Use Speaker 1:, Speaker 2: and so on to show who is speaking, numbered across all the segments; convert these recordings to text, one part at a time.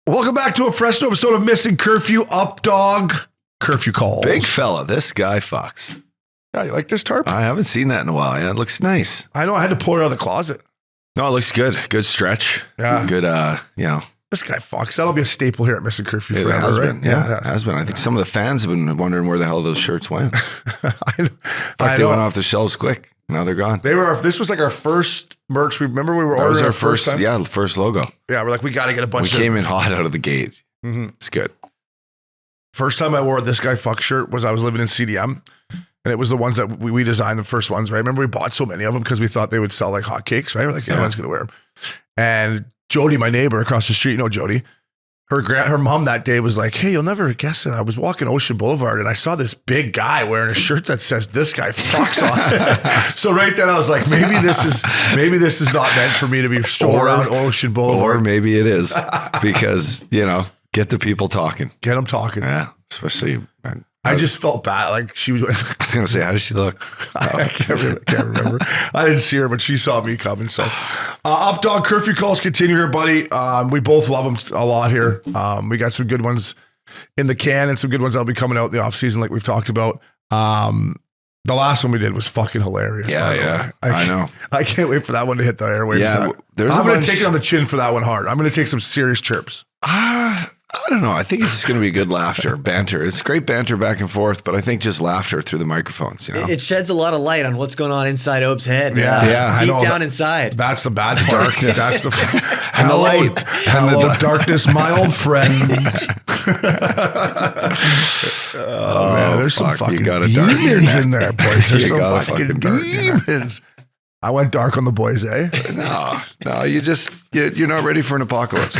Speaker 1: Welcome back to a fresh new episode of Missin Curfew. Up dog curfew calls.
Speaker 2: Big fella, this guy fucks.
Speaker 1: Yeah, you like this tarp?
Speaker 2: I haven't seen that in a while. Yeah, it looks nice.
Speaker 1: I know. I had to pull it out of the closet.
Speaker 2: No, it looks good. Good stretch.
Speaker 1: Yeah.
Speaker 2: Good,
Speaker 1: This guy fucks. That'll be a staple here at Missin Curfew forever,
Speaker 2: it has
Speaker 1: right?
Speaker 2: been. Yeah, it has been. I think some of the fans have been wondering where the hell those shirts went.
Speaker 1: I
Speaker 2: They went off the shelves quick. Now they're gone.
Speaker 1: This was like our first merch. Remember we were ordering
Speaker 2: That was our
Speaker 1: first time?
Speaker 2: Yeah, first logo.
Speaker 1: Yeah, we're like, we got to get a bunch
Speaker 2: We came in hot out of the gate.
Speaker 1: Mm-hmm.
Speaker 2: It's good.
Speaker 1: First time I wore this guy fuck shirt was I was living in CDM. And it was the ones that we designed, the first ones, right? Remember we bought so many of them because we thought they would sell like hotcakes, right? We're like, everyone's going to wear them. And Jody, my neighbor across the street, you know Jody, her mom that day was like, hey, you'll never guess it. I was walking Ocean Boulevard and I saw this big guy wearing a shirt that says this guy fucks on it. So right then I was like, maybe this is not meant for me to be strolling around Ocean Boulevard.
Speaker 2: Or maybe it is because, get the people talking.
Speaker 1: Get them talking.
Speaker 2: Yeah, especially...
Speaker 1: I just felt bad. Like she was.
Speaker 2: I was going to say, how does she look?
Speaker 1: I can't remember. I didn't see her, but she saw me coming. So, Up Dog Curfew calls continue here, buddy. We both love them a lot here. We got some good ones in the can and some good ones that'll be coming out in the off season, like we've talked about. The last one we did was fucking hilarious.
Speaker 2: Yeah. I know.
Speaker 1: I can't wait for that one to hit the airwaves.
Speaker 2: Yeah,
Speaker 1: I'm going to take it on the chin for that one hard. I'm going to take some serious chirps.
Speaker 2: I don't know. I think it's just going to be good laughter, banter. It's great banter back and forth, but I think just laughter through the microphones.
Speaker 3: It sheds a lot of light on what's going on inside Ope's head.
Speaker 1: Yeah.
Speaker 3: Deep down inside.
Speaker 1: That's the bad part.
Speaker 2: Darkness.
Speaker 1: That's the
Speaker 2: and the light.
Speaker 1: Hello, darkness, my old friend. Man, there's some fucking demons in there, boys. There's some fucking demons. I went dark on the boys, eh?
Speaker 2: No, you're not ready for an apocalypse.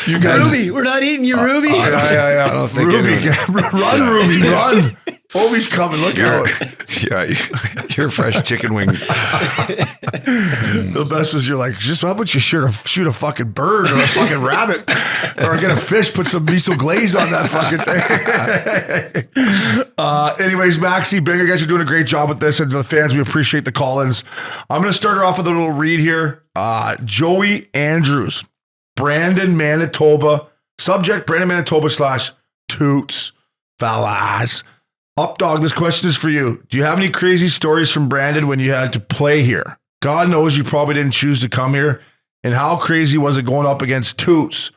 Speaker 1: You guys,
Speaker 3: Ruby, we're not eating you, Ruby.
Speaker 1: Yeah.
Speaker 2: I don't think
Speaker 1: Ruby, run, Ruby, run. Obi's coming. Look out.
Speaker 2: Yeah, you're fresh chicken wings.
Speaker 1: The best was you're like, just how about you shoot a fucking bird or a fucking rabbit or get a fish, put some miso glaze on that fucking thing. Anyways, Maxie, Binger, guys are doing a great job with this. And to the fans, we appreciate the call-ins. I'm going to start her off with a little read here. Joey Andrews, Brandon, Manitoba. Subject, Brandon, Manitoba / Toots. Fellas. Up Dog, this question is for you. Do you have any crazy stories from Brandon when you had to play here? God knows you probably didn't choose to come here. And how crazy was it going up against Toots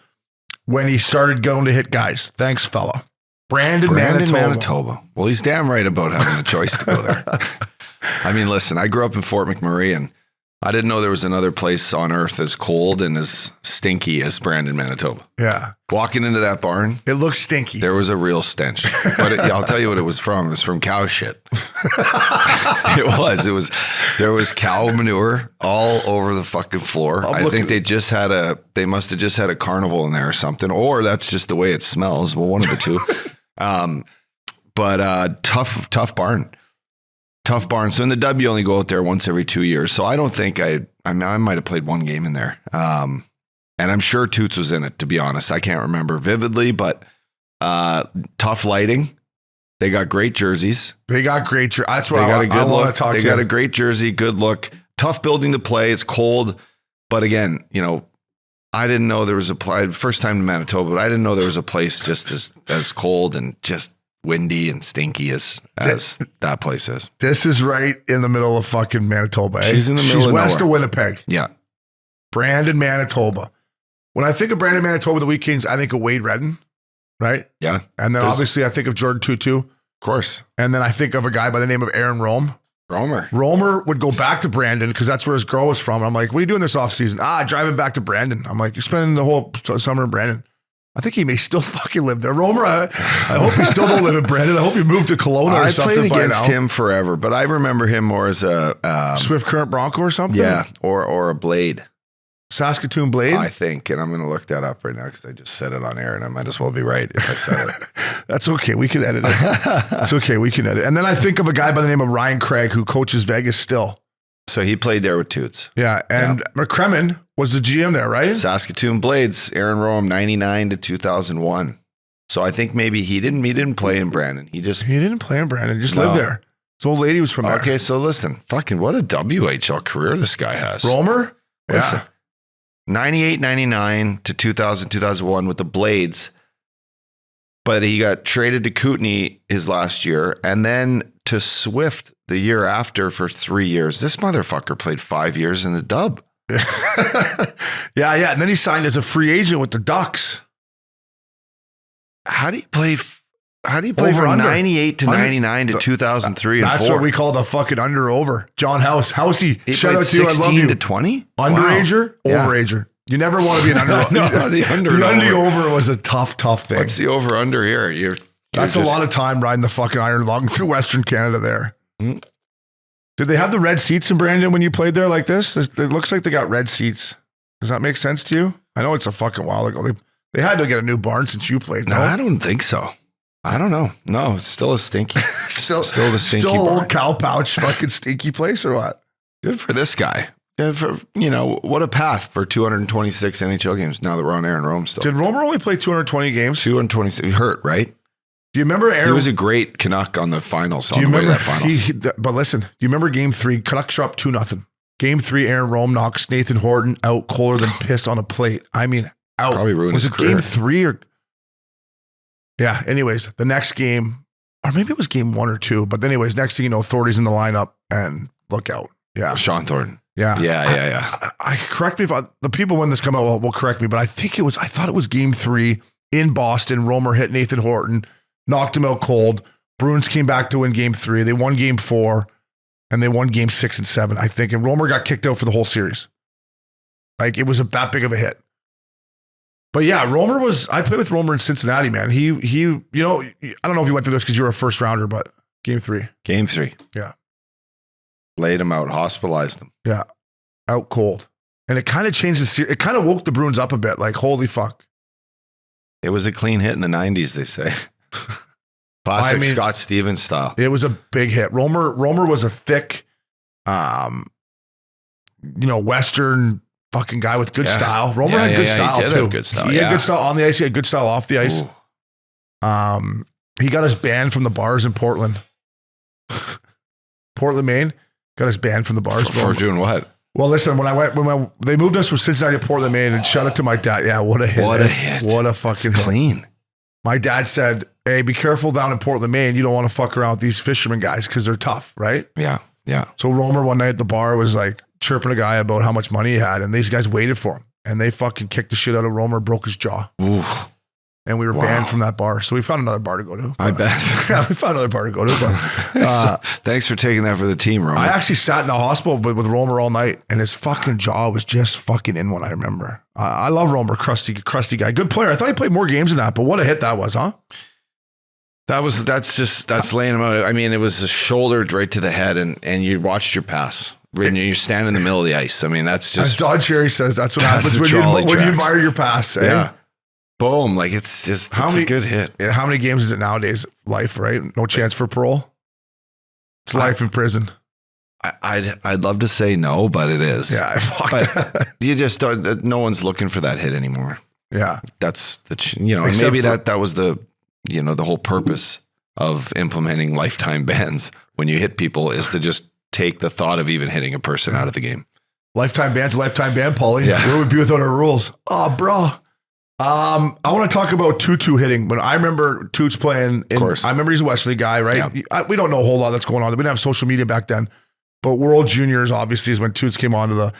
Speaker 1: when he started going to hit guys? Thanks, fella. Brandon, Manitoba.
Speaker 2: Well, he's damn right about having the choice to go there. I mean, listen, I grew up in Fort McMurray, and I didn't know there was another place on earth as cold and as stinky as Brandon, Manitoba.
Speaker 1: Yeah.
Speaker 2: Walking into that barn.
Speaker 1: It looks stinky.
Speaker 2: There was a real stench. But I'll tell you what it was from. It was from cow shit. It was. There was cow manure all over the fucking floor. I think they must have just had a carnival in there or something. Or that's just the way it smells. Well, one of the two. But tough barn. Tough barn. So in the W, you only go out there once every 2 years. So I don't think I might have played one game in there. And I'm sure Toots was in it, to be honest. I can't remember vividly, but tough lighting. They got great jerseys.
Speaker 1: That's what I want to talk to.
Speaker 2: They got a great jersey, good look. Tough building to play. It's cold. But again, I didn't know there was first time in Manitoba, but I didn't know there was a place just as cold and just windy and stinky as that place is.
Speaker 1: This is right in the middle of fucking Manitoba. Eh?
Speaker 2: She's in the middle of
Speaker 1: west
Speaker 2: nowhere.
Speaker 1: of Winnipeg.
Speaker 2: Yeah.
Speaker 1: Brandon, Manitoba. When I think of Brandon, Manitoba, the Wheat Kings, I think of Wade Redden, right?
Speaker 2: Yeah.
Speaker 1: And then obviously I think of Jordan Tootoo.
Speaker 2: Of course.
Speaker 1: And then I think of a guy by the name of Aaron Rome.
Speaker 2: Romer
Speaker 1: would go back to Brandon because that's where his girl was from. And I'm like, what are you doing this offseason? Driving back to Brandon. I'm like, you're spending the whole summer in Brandon. I think he may still fucking live there. Romer, I hope you still don't live in Brandon. I hope you moved to Kelowna or something.
Speaker 2: I played against him forever, but I remember him more as a
Speaker 1: Swift Current Bronco or something.
Speaker 2: Yeah, or a Blade.
Speaker 1: Saskatoon Blade?
Speaker 2: I think, and I'm going to look that up right now because I just said it on air, and I might as well be right if I said it.
Speaker 1: That's okay. We can edit it. It's okay. We can edit. And then I think of a guy by the name of Ryan Craig who coaches Vegas still.
Speaker 2: So he played there with Toots.
Speaker 1: Yeah, and McCremon was the GM there, right?
Speaker 2: Saskatoon Blades, Aaron Rome, 99 to 2001. So I think maybe he didn't play in Brandon. He
Speaker 1: didn't play in Brandon. He just lived there. His old lady was from there.
Speaker 2: Okay, so listen, fucking what a WHL career this guy has.
Speaker 1: Romer?
Speaker 2: Listen,
Speaker 1: Yeah.
Speaker 2: 98, 99 to 2000, 2001 with the Blades. But he got traded to Kootenay his last year and then to Swift the year after for 3 years. This motherfucker played 5 years in the Dub.
Speaker 1: Yeah. And then he signed as a free agent with the Ducks.
Speaker 2: How do you play
Speaker 1: Over,
Speaker 2: from
Speaker 1: under.
Speaker 2: 98 to 99 to 2003 and
Speaker 1: That's
Speaker 2: 4?
Speaker 1: what we call the fucking under-over. John Housey,
Speaker 2: He
Speaker 1: shout
Speaker 2: played
Speaker 1: out to you. I love
Speaker 2: 16
Speaker 1: you.
Speaker 2: to 20?
Speaker 1: Underager,
Speaker 2: Yeah.
Speaker 1: overager. You never want to be an under.
Speaker 2: No, the under
Speaker 1: The
Speaker 2: and over.
Speaker 1: under-over was a tough thing.
Speaker 2: What's the over under here?
Speaker 1: That's a lot of time riding the fucking iron lung through Western Canada there.
Speaker 2: Mm.
Speaker 1: Did they have the red seats in Brandon when you played there like this? It looks like they got red seats. Does that make sense to you? I know it's a fucking while ago. They had to get a new barn since you played.
Speaker 2: No, I don't think so. I don't know. No, it's still a stinky. still the stinky
Speaker 1: Still
Speaker 2: barn.
Speaker 1: old cow pouch fucking stinky place or what?
Speaker 2: Good for this guy. Good for, what a path for 226 NHL games now that we're on Aaron Rome still.
Speaker 1: Did Romer only play 220 games?
Speaker 2: 226. He hurt, right?
Speaker 1: Do you remember Aaron?
Speaker 2: He was a great Canuck on the finals.
Speaker 1: Do you remember
Speaker 2: that finals?
Speaker 1: But listen, do you remember Game 3? Canucks are up 2-0. Game 3, Aaron Rome knocks Nathan Horton out colder than piss on a plate. I mean, out.
Speaker 2: Probably ruined
Speaker 1: Was
Speaker 2: his
Speaker 1: it
Speaker 2: career.
Speaker 1: Game 3 or? Yeah. Anyways, the next game, or maybe it was Game 1 or 2. But anyways, next thing you know, Thornton's in the lineup and look out. Yeah.
Speaker 2: Sean Thornton.
Speaker 1: Yeah.
Speaker 2: Yeah.
Speaker 1: I correct me if the people when this come out will correct me, but I thought it was Game 3 in Boston. Romer hit Nathan Horton, knocked him out cold. Bruins came back to win Game 3. They won Game 4, and they won Game 6 and 7, I think. And Romer got kicked out for the whole series. Like, it was that big of a hit. But yeah, I played with Romer in Cincinnati, man. He, I don't know if you went through this because you were a first rounder, but Game 3.
Speaker 2: Game 3.
Speaker 1: Yeah.
Speaker 2: Laid him out, hospitalized him.
Speaker 1: Yeah. Out cold. And it kind of changed the series. It kind of woke the Bruins up a bit. Like, holy fuck.
Speaker 2: It was a clean hit in the 90s, they say. Classic Scott Stevens style.
Speaker 1: It was a big hit. Romer was a thick, Western fucking guy with good style. Romer had good style
Speaker 2: he did
Speaker 1: too.
Speaker 2: have good style.
Speaker 1: He had good style on the ice. He had good style off the ice.
Speaker 2: Ooh.
Speaker 1: He got us banned from the bars in Portland. Portland, Maine, got us banned from the bars.
Speaker 2: For doing what?
Speaker 1: Well, listen, when they moved us from Cincinnati to Portland, Maine, and shout out to my dad. Yeah, what a hit.
Speaker 2: What a hit.
Speaker 1: What a fucking
Speaker 2: It's
Speaker 1: hit.
Speaker 2: clean.
Speaker 1: My dad said, hey, be careful down in Portland, Maine. You don't want to fuck around with these fishermen guys because they're tough, right?
Speaker 2: Yeah.
Speaker 1: So Romer one night at the bar was like chirping a guy about how much money he had, and these guys waited for him. And they fucking kicked the shit out of Romer, broke his jaw.
Speaker 2: Ooh.
Speaker 1: And we were
Speaker 2: Wow.
Speaker 1: banned from that bar. So we found another bar to go to.
Speaker 2: I bet.
Speaker 1: Yeah, we found another bar to go to. But
Speaker 2: Thanks for taking that for the team, Roman.
Speaker 1: I actually sat in the hospital with Romer all night, and his fucking jaw was just fucking in one, I remember. I love Romer, crusty guy. Good player. I thought he played more games than that, but what a hit that was, huh?
Speaker 2: That's laying him out. I mean, it was shouldered right to the head, and you watched your pass. When you're standing in the middle of the ice. I mean, that's
Speaker 1: As
Speaker 2: just
Speaker 1: Don Cherry says, that's what
Speaker 2: That's
Speaker 1: happens
Speaker 2: the
Speaker 1: when
Speaker 2: trolley
Speaker 1: you
Speaker 2: tracks.
Speaker 1: admire your pass. Eh?
Speaker 2: yeah. Boom. Like it's a good hit.
Speaker 1: Yeah, how many games is it nowadays? Life, right? No chance for parole. It's life in prison.
Speaker 2: I'd love to say no, but it is.
Speaker 1: Yeah, fuck
Speaker 2: But
Speaker 1: that.
Speaker 2: you just don't. No one's looking for that hit anymore.
Speaker 1: Yeah,
Speaker 2: That's and
Speaker 1: Except
Speaker 2: maybe
Speaker 1: for-
Speaker 2: that was the the whole purpose of implementing lifetime bans when you hit people is to just take the thought of even hitting a person out of the game.
Speaker 1: lifetime ban's a lifetime ban, Paulie.
Speaker 2: Yeah.
Speaker 1: Where would we be without our rules? Oh, bro. I want to talk about Tootoo hitting. When I remember Toots playing,
Speaker 2: Of course.
Speaker 1: I remember he's a Wesley guy, right? We don't know a whole lot that's going on. We didn't have social media back then, but World Juniors obviously is when Toots came onto the.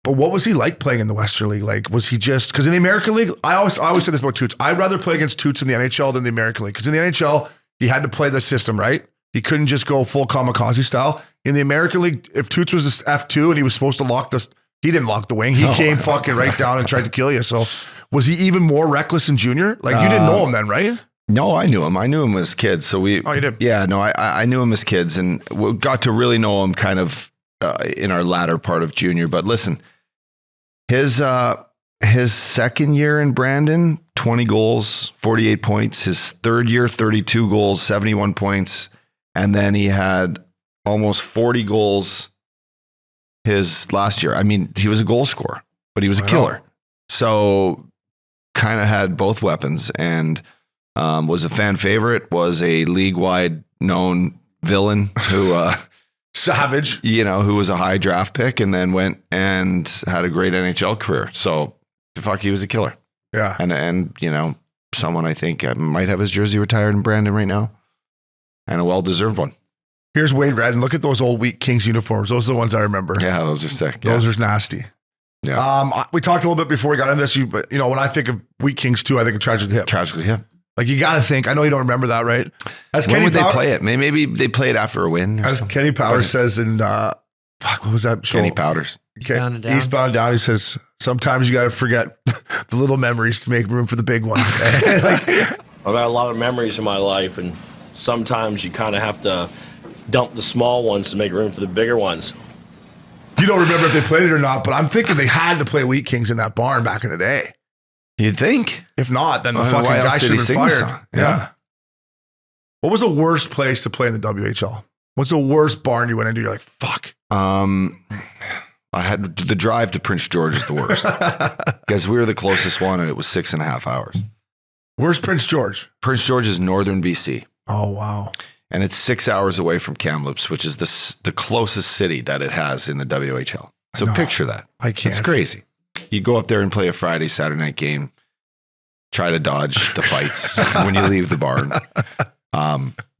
Speaker 1: But what was he like playing in the Western League? Like, was he just because in the American League? I always say this about Toots. I'd rather play against Toots in the NHL than the American League because in the NHL he had to play the system, right? He couldn't just go full kamikaze style. In the American League, if Toots was this F2 and he was supposed to lock the, he didn't lock the wing. He came fucking right down and tried to kill you. So was he even more reckless in junior? Like you didn't know him then, right?
Speaker 2: No, I knew him. I knew him as kids. So we.
Speaker 1: Oh, you did?
Speaker 2: Yeah, no, I knew him as kids, and we got to really know him kind of in our latter part of junior. But listen, his second year in Brandon, 20 goals, 48 points. His third year, 32 goals, 71 points, and then he had almost 40 goals his last year. I mean, he was a goal scorer, but he was a killer. So kind of had both weapons and was a fan favorite, was a league-wide known villain who,
Speaker 1: Savage.
Speaker 2: who was a high draft pick and then went and had a great NHL career. So fuck, he was a killer.
Speaker 1: Yeah.
Speaker 2: And you know, someone I think might have his jersey retired in Brandon right now, and a well-deserved one.
Speaker 1: Here's Wade Redden. Look at those old Wheat Kings uniforms. Those are the ones I remember.
Speaker 2: Yeah, those are sick.
Speaker 1: Those are nasty.
Speaker 2: Yeah.
Speaker 1: We talked a little bit before we got into this. But you know, when I think of Wheat Kings too, I think of Tragically Hip.
Speaker 2: Tragically Hip.
Speaker 1: Like you got to think. I know you don't remember that, right?
Speaker 2: When would they play it? Maybe they play it after a win. Or
Speaker 1: as
Speaker 2: something.
Speaker 1: Kenny Powers says in what was that show?
Speaker 2: Kenny Powders.
Speaker 3: Eastbound and Down.
Speaker 1: Eastbound and Down. He says sometimes you got to forget the little memories to make room for the big ones. Like,
Speaker 4: I've got a lot of memories in my life, and sometimes you kind of have to dump the small ones to make room for the bigger ones.
Speaker 1: you don't remember if they played it or not, but I'm thinking they had to play Wheat Kings in that barn back in the day.
Speaker 2: You'd think.
Speaker 1: If not, then the
Speaker 2: Well,
Speaker 1: fucking
Speaker 2: why
Speaker 1: guy
Speaker 2: else
Speaker 1: should
Speaker 2: did he
Speaker 1: have been
Speaker 2: sing the
Speaker 1: fired.
Speaker 2: song? Yeah.
Speaker 1: What was the worst place to play in the WHL? What's the worst barn you went into? You're like, fuck.
Speaker 2: I had the drive to Prince George is the worst because we were the closest one, and it was 6.5 hours.
Speaker 1: Where's Prince George?
Speaker 2: Prince George is northern BC.
Speaker 1: Oh, wow.
Speaker 2: And it's 6 hours away from Kamloops, which is the closest city that it has in the WHL. So picture that.
Speaker 1: I can't.
Speaker 2: It's crazy. You go up there and play a Friday, Saturday night game, try to dodge the fights when you leave the barn.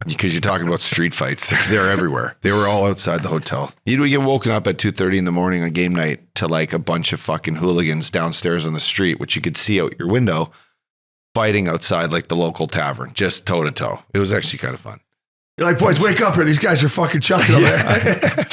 Speaker 2: Because you're talking about street fights. They're everywhere. They were all outside the hotel. You'd get woken up at 2:30 in the morning on game night to like a bunch of fucking hooligans downstairs on the street, which you could see out your window, fighting outside like the local tavern, just toe to toe. It was actually kind of fun.
Speaker 1: You're like, boys, wake up here. These guys are fucking chucking over there.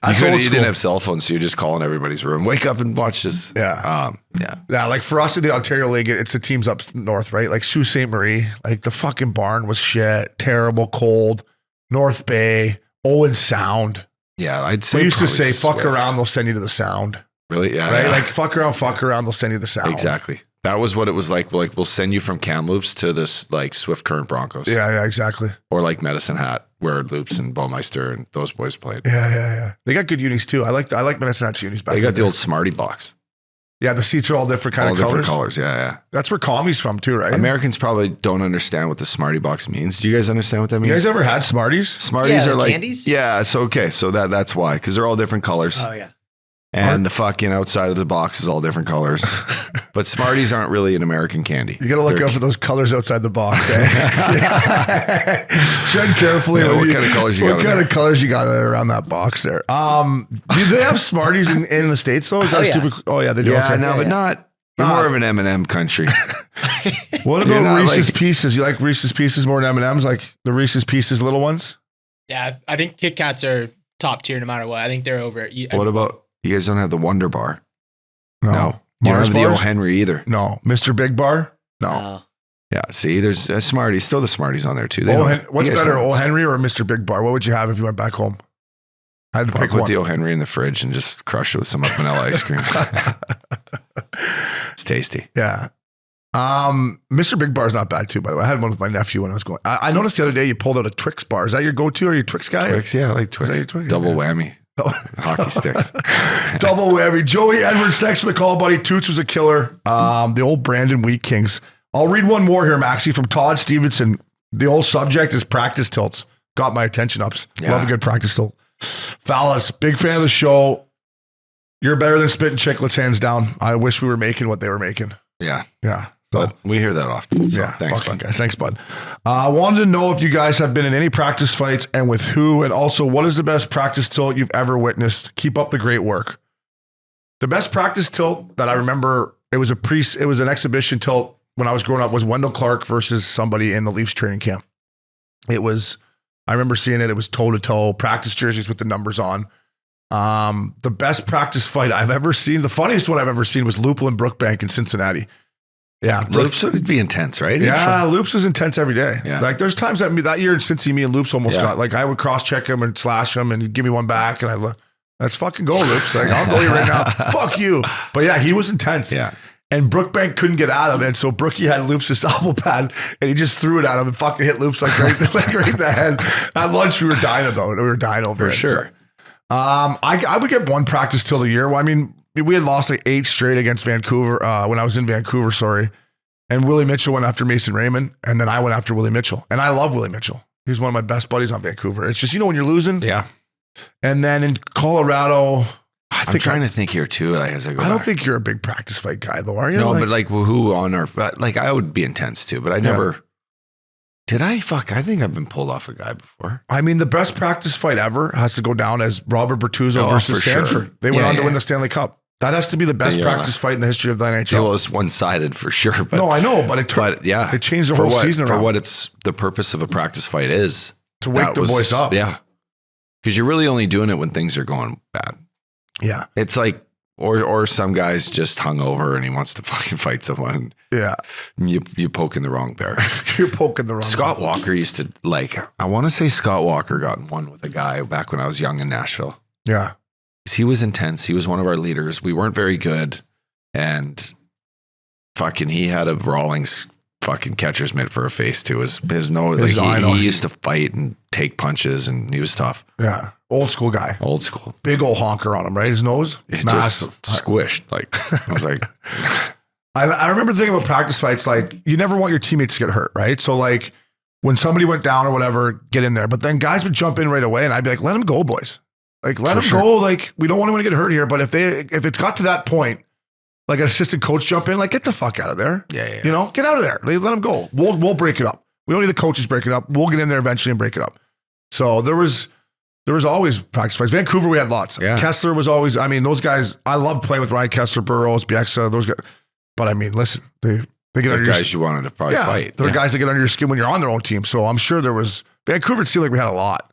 Speaker 2: You didn't have cell phones, so you're just calling everybody's room. Wake up and watch this.
Speaker 1: Yeah.
Speaker 2: Yeah.
Speaker 1: Yeah, like for us in the Ontario League, it's the teams up north, right? Like Sault Ste. Marie, like the fucking barn was shit, terrible, cold. North Bay, Owen Sound.
Speaker 2: Yeah, I'd say
Speaker 1: We used to
Speaker 2: probably
Speaker 1: say, fuck
Speaker 2: Swift.
Speaker 1: around, they'll send you to the Sound.
Speaker 2: Really? Yeah.
Speaker 1: Right?
Speaker 2: Yeah.
Speaker 1: Like fuck around, they'll send you to the Sound.
Speaker 2: Exactly. That was what it was like. Like, we'll send you from Kamloops to this like Swift Current Broncos.
Speaker 1: Yeah, exactly.
Speaker 2: Or like Medicine Hat, where Loops and Baumeister and those boys played.
Speaker 1: Yeah. They got good unis too. I like Medicine Hat's unis back.
Speaker 2: They
Speaker 1: in
Speaker 2: got the
Speaker 1: day.
Speaker 2: old Smarty box.
Speaker 1: Yeah, the seats are all different kind
Speaker 2: All
Speaker 1: of
Speaker 2: different
Speaker 1: colors.
Speaker 2: colors. Yeah.
Speaker 1: That's where Commie's from too, right?
Speaker 2: Americans probably don't understand what the Smarty box means. Do you guys understand what that means?
Speaker 1: You guys ever had Smarties?
Speaker 2: Smarties
Speaker 3: Yeah,
Speaker 2: are
Speaker 3: the
Speaker 2: like
Speaker 3: candies?
Speaker 2: Yeah, so okay. So that's why. Because they're all different colors.
Speaker 3: Oh, yeah.
Speaker 2: And the fucking outside of the box is all different colors. But Smarties aren't really an American candy.
Speaker 1: You got to look out for those colors outside the box. Eh? Tread carefully.
Speaker 2: Yeah,
Speaker 1: when
Speaker 2: what kind of colors you got
Speaker 1: What
Speaker 2: in
Speaker 1: kind
Speaker 2: there?
Speaker 1: of colors you got around that box there? Do they have Smarties in the States though? Is that
Speaker 3: Oh, yeah.
Speaker 1: stupid? Oh yeah, they do.
Speaker 2: Yeah,
Speaker 1: Okay.
Speaker 2: no, but not. You're more of an M&M country.
Speaker 1: What
Speaker 2: You're
Speaker 1: about
Speaker 2: not
Speaker 1: Reese's
Speaker 2: like-
Speaker 1: Pieces? You like Reese's Pieces more than M&M's? Like the Reese's Pieces little ones?
Speaker 5: Yeah, I think Kit Kats are top tier no matter what. I think they're over.
Speaker 2: What about you guys don't have the Wonder Bar?
Speaker 1: No.
Speaker 2: You don't
Speaker 1: Mars
Speaker 2: have the O.
Speaker 1: bars?
Speaker 2: Henry either.
Speaker 1: No. Mr. Big Bar? No.
Speaker 3: Oh.
Speaker 2: Yeah, see, there's Smarties, still the Smarties on there too. They
Speaker 1: What's
Speaker 2: you guys
Speaker 1: better,
Speaker 2: don't-
Speaker 1: O. Henry or Mr. Big Bar? What would you have if you went back home? I had to
Speaker 2: I'll
Speaker 1: pick
Speaker 2: put
Speaker 1: one.
Speaker 2: the O. Henry in the fridge and just crush it with some vanilla ice cream. It's tasty.
Speaker 1: Yeah. Mr. Big Bar is not bad too, by the way. I had one with my nephew when I was going. I noticed the other day you pulled out a Twix bar. Is that your go-to? Are you a Twix guy?
Speaker 2: Twix, yeah, I like
Speaker 1: Is that
Speaker 2: Twix.
Speaker 1: your Twix?
Speaker 2: Double
Speaker 1: Yeah.
Speaker 2: whammy. Hockey sticks.
Speaker 1: Double whammy. Joey Edwards, thanks for the call, buddy. Toots was a killer. The old Brandon Wheat Kings. I'll read one more here, Maxie, from Todd Stevenson. The old subject is practice tilts. Got my attention ups.
Speaker 2: Yeah.
Speaker 1: Love a good practice tilt. Fallas, big fan of the show. You're better than Spittin' Chicklets, hands down. I wish we were making what they were making.
Speaker 2: Yeah,
Speaker 1: Yeah.
Speaker 2: but we hear that often. So
Speaker 1: Yeah,
Speaker 2: thanks,
Speaker 1: fucking
Speaker 2: bud.
Speaker 1: guys. Thanks, bud. I wanted to know if you guys have been in any practice fights and with who, and also what is the best practice tilt you've ever witnessed? Keep up the great work. The best practice tilt that I remember, it was an exhibition tilt when I was growing up, was Wendell Clark versus somebody in the Leafs training camp. I remember seeing it. It was toe to toe, practice jerseys with the numbers on. The best practice fight I've ever seen, the funniest one I've ever seen was Lupul and Brookbank in Cincinnati. Yeah.
Speaker 2: Loops would be intense, right?
Speaker 1: Yeah, Loops was intense every day.
Speaker 2: Yeah.
Speaker 1: Like there's times that year in Cincy, me and Loops almost
Speaker 2: Yeah.
Speaker 1: got, like I would cross check him and slash him and he'd give me one back and I'd look, let's fucking go, Loops. Like I'll go you right now. Fuck you. But yeah, he was intense.
Speaker 2: Yeah.
Speaker 1: And Brookbank couldn't get at him. And so Brookie had Loops' elbow pad and he just threw it at him and fucking hit Loops like right in the head. At lunch, we were dying about it. We were dying over
Speaker 2: For
Speaker 1: it.
Speaker 2: sure.
Speaker 1: So, I would get one practice till the year. Well, I mean, we had lost like 8 straight against Vancouver when I was in Vancouver, sorry. And Willie Mitchell went after Mason Raymond. And then I went after Willie Mitchell. And I love Willie Mitchell. He's one of my best buddies on Vancouver. It's just, when you're losing.
Speaker 2: Yeah.
Speaker 1: And then in Colorado,
Speaker 2: I'm trying to think here too. As I go
Speaker 1: I don't
Speaker 2: back.
Speaker 1: think you're a big practice fight guy, though, are you?
Speaker 2: No, but like who on our like I would be intense too, but I never did. I think I've been pulled off a guy before.
Speaker 1: I mean, the best practice fight ever has to go down as Robert Bertuzzo versus
Speaker 2: for sure.
Speaker 1: Sanford. They went on to win the Stanley Cup. That has to be the best practice fight in the history of the NHL.
Speaker 2: It was one-sided for sure. But
Speaker 1: no, I know, but it changed the whole season
Speaker 2: for
Speaker 1: around.
Speaker 2: what it's the purpose of a practice fight is
Speaker 1: To wake the boys up.
Speaker 2: Yeah, because you're really only doing it when things are going bad.
Speaker 1: Yeah,
Speaker 2: it's like or some guy's just hungover and he wants to fucking fight someone.
Speaker 1: Yeah,
Speaker 2: you poking the wrong bear.
Speaker 1: You're poking the wrong.
Speaker 2: Scott Walker used to I want to say Scott Walker got in one with a guy back when I was young in Nashville.
Speaker 1: Yeah.
Speaker 2: He was intense. He was one of our leaders. We weren't very good. And fucking, he had a Rawlings fucking catcher's mitt for a face too. His nose, he used to fight and take punches and he was tough.
Speaker 1: Yeah. Old school guy.
Speaker 2: Old school.
Speaker 1: Big old honker on him, right? His nose?
Speaker 2: It
Speaker 1: massive.
Speaker 2: Just squished. I was like.
Speaker 1: I remember thinking about practice fights, you never want your teammates to get hurt, right? So when somebody went down or whatever, get in there. But then guys would jump in right away and I'd be like, let them go, boys. Let them go. We don't want anyone to get hurt here. But if it's got to that point, an assistant coach jump in, get the fuck out of there.
Speaker 2: Yeah.
Speaker 1: Get out of there. Let them go. We'll break it up. We don't need the coaches break it up. We'll get in there eventually and break it up. So there was always practice fights. Vancouver, we had lots.
Speaker 2: Yeah.
Speaker 1: Kessler was always, those guys, I loved playing with Ryan Kessler, Burroughs, Bieksa, those guys. But listen, they get under your skin.
Speaker 2: You wanted to probably fight.
Speaker 1: There are guys that get under your skin when you're on their own team. So I'm sure there was, Vancouver, it seemed like we had a lot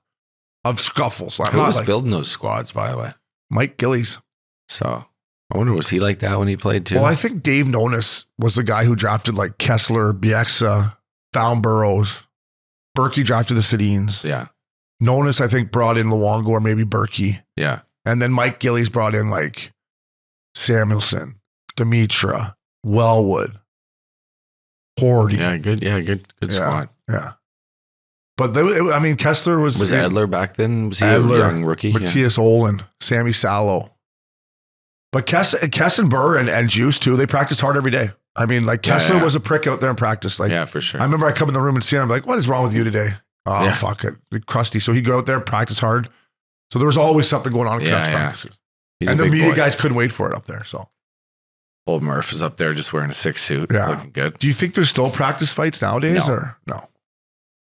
Speaker 1: of scuffles.
Speaker 2: Who was building those squads, by the way?
Speaker 1: Mike Gillies.
Speaker 2: So I wonder, was he like that when he played too?
Speaker 1: Well, I think Dave Nonis was the guy who drafted Kessler, Bieksa, found Burroughs. Berkey drafted the Sedins.
Speaker 2: Yeah.
Speaker 1: Nonis, I think, brought in Luongo or maybe Berkey.
Speaker 2: Yeah.
Speaker 1: And then Mike Gillies brought in Samuelson, Dimitra, Wellwood, Horton.
Speaker 2: Yeah, good squad.
Speaker 1: Yeah. But Kessler was
Speaker 2: Edler back then? Was he a young rookie?
Speaker 1: Matthias Olin, Sammy Sallow. But Kess and Burr and Juice too, they practiced hard every day. Kessler was a prick out there in practice.
Speaker 2: Yeah, for sure.
Speaker 1: I remember I come in the room and see him, I'm like, what is wrong with you today? Oh, fuck it. Crusty. So he'd go out there, practice hard. So there was always something going on in Canucks practices. And the media guys couldn't wait for it up there. So
Speaker 2: old Murph is up there just wearing a 6 suit.
Speaker 1: Yeah.
Speaker 2: Looking good.
Speaker 1: Do you think there's still practice fights nowadays or no?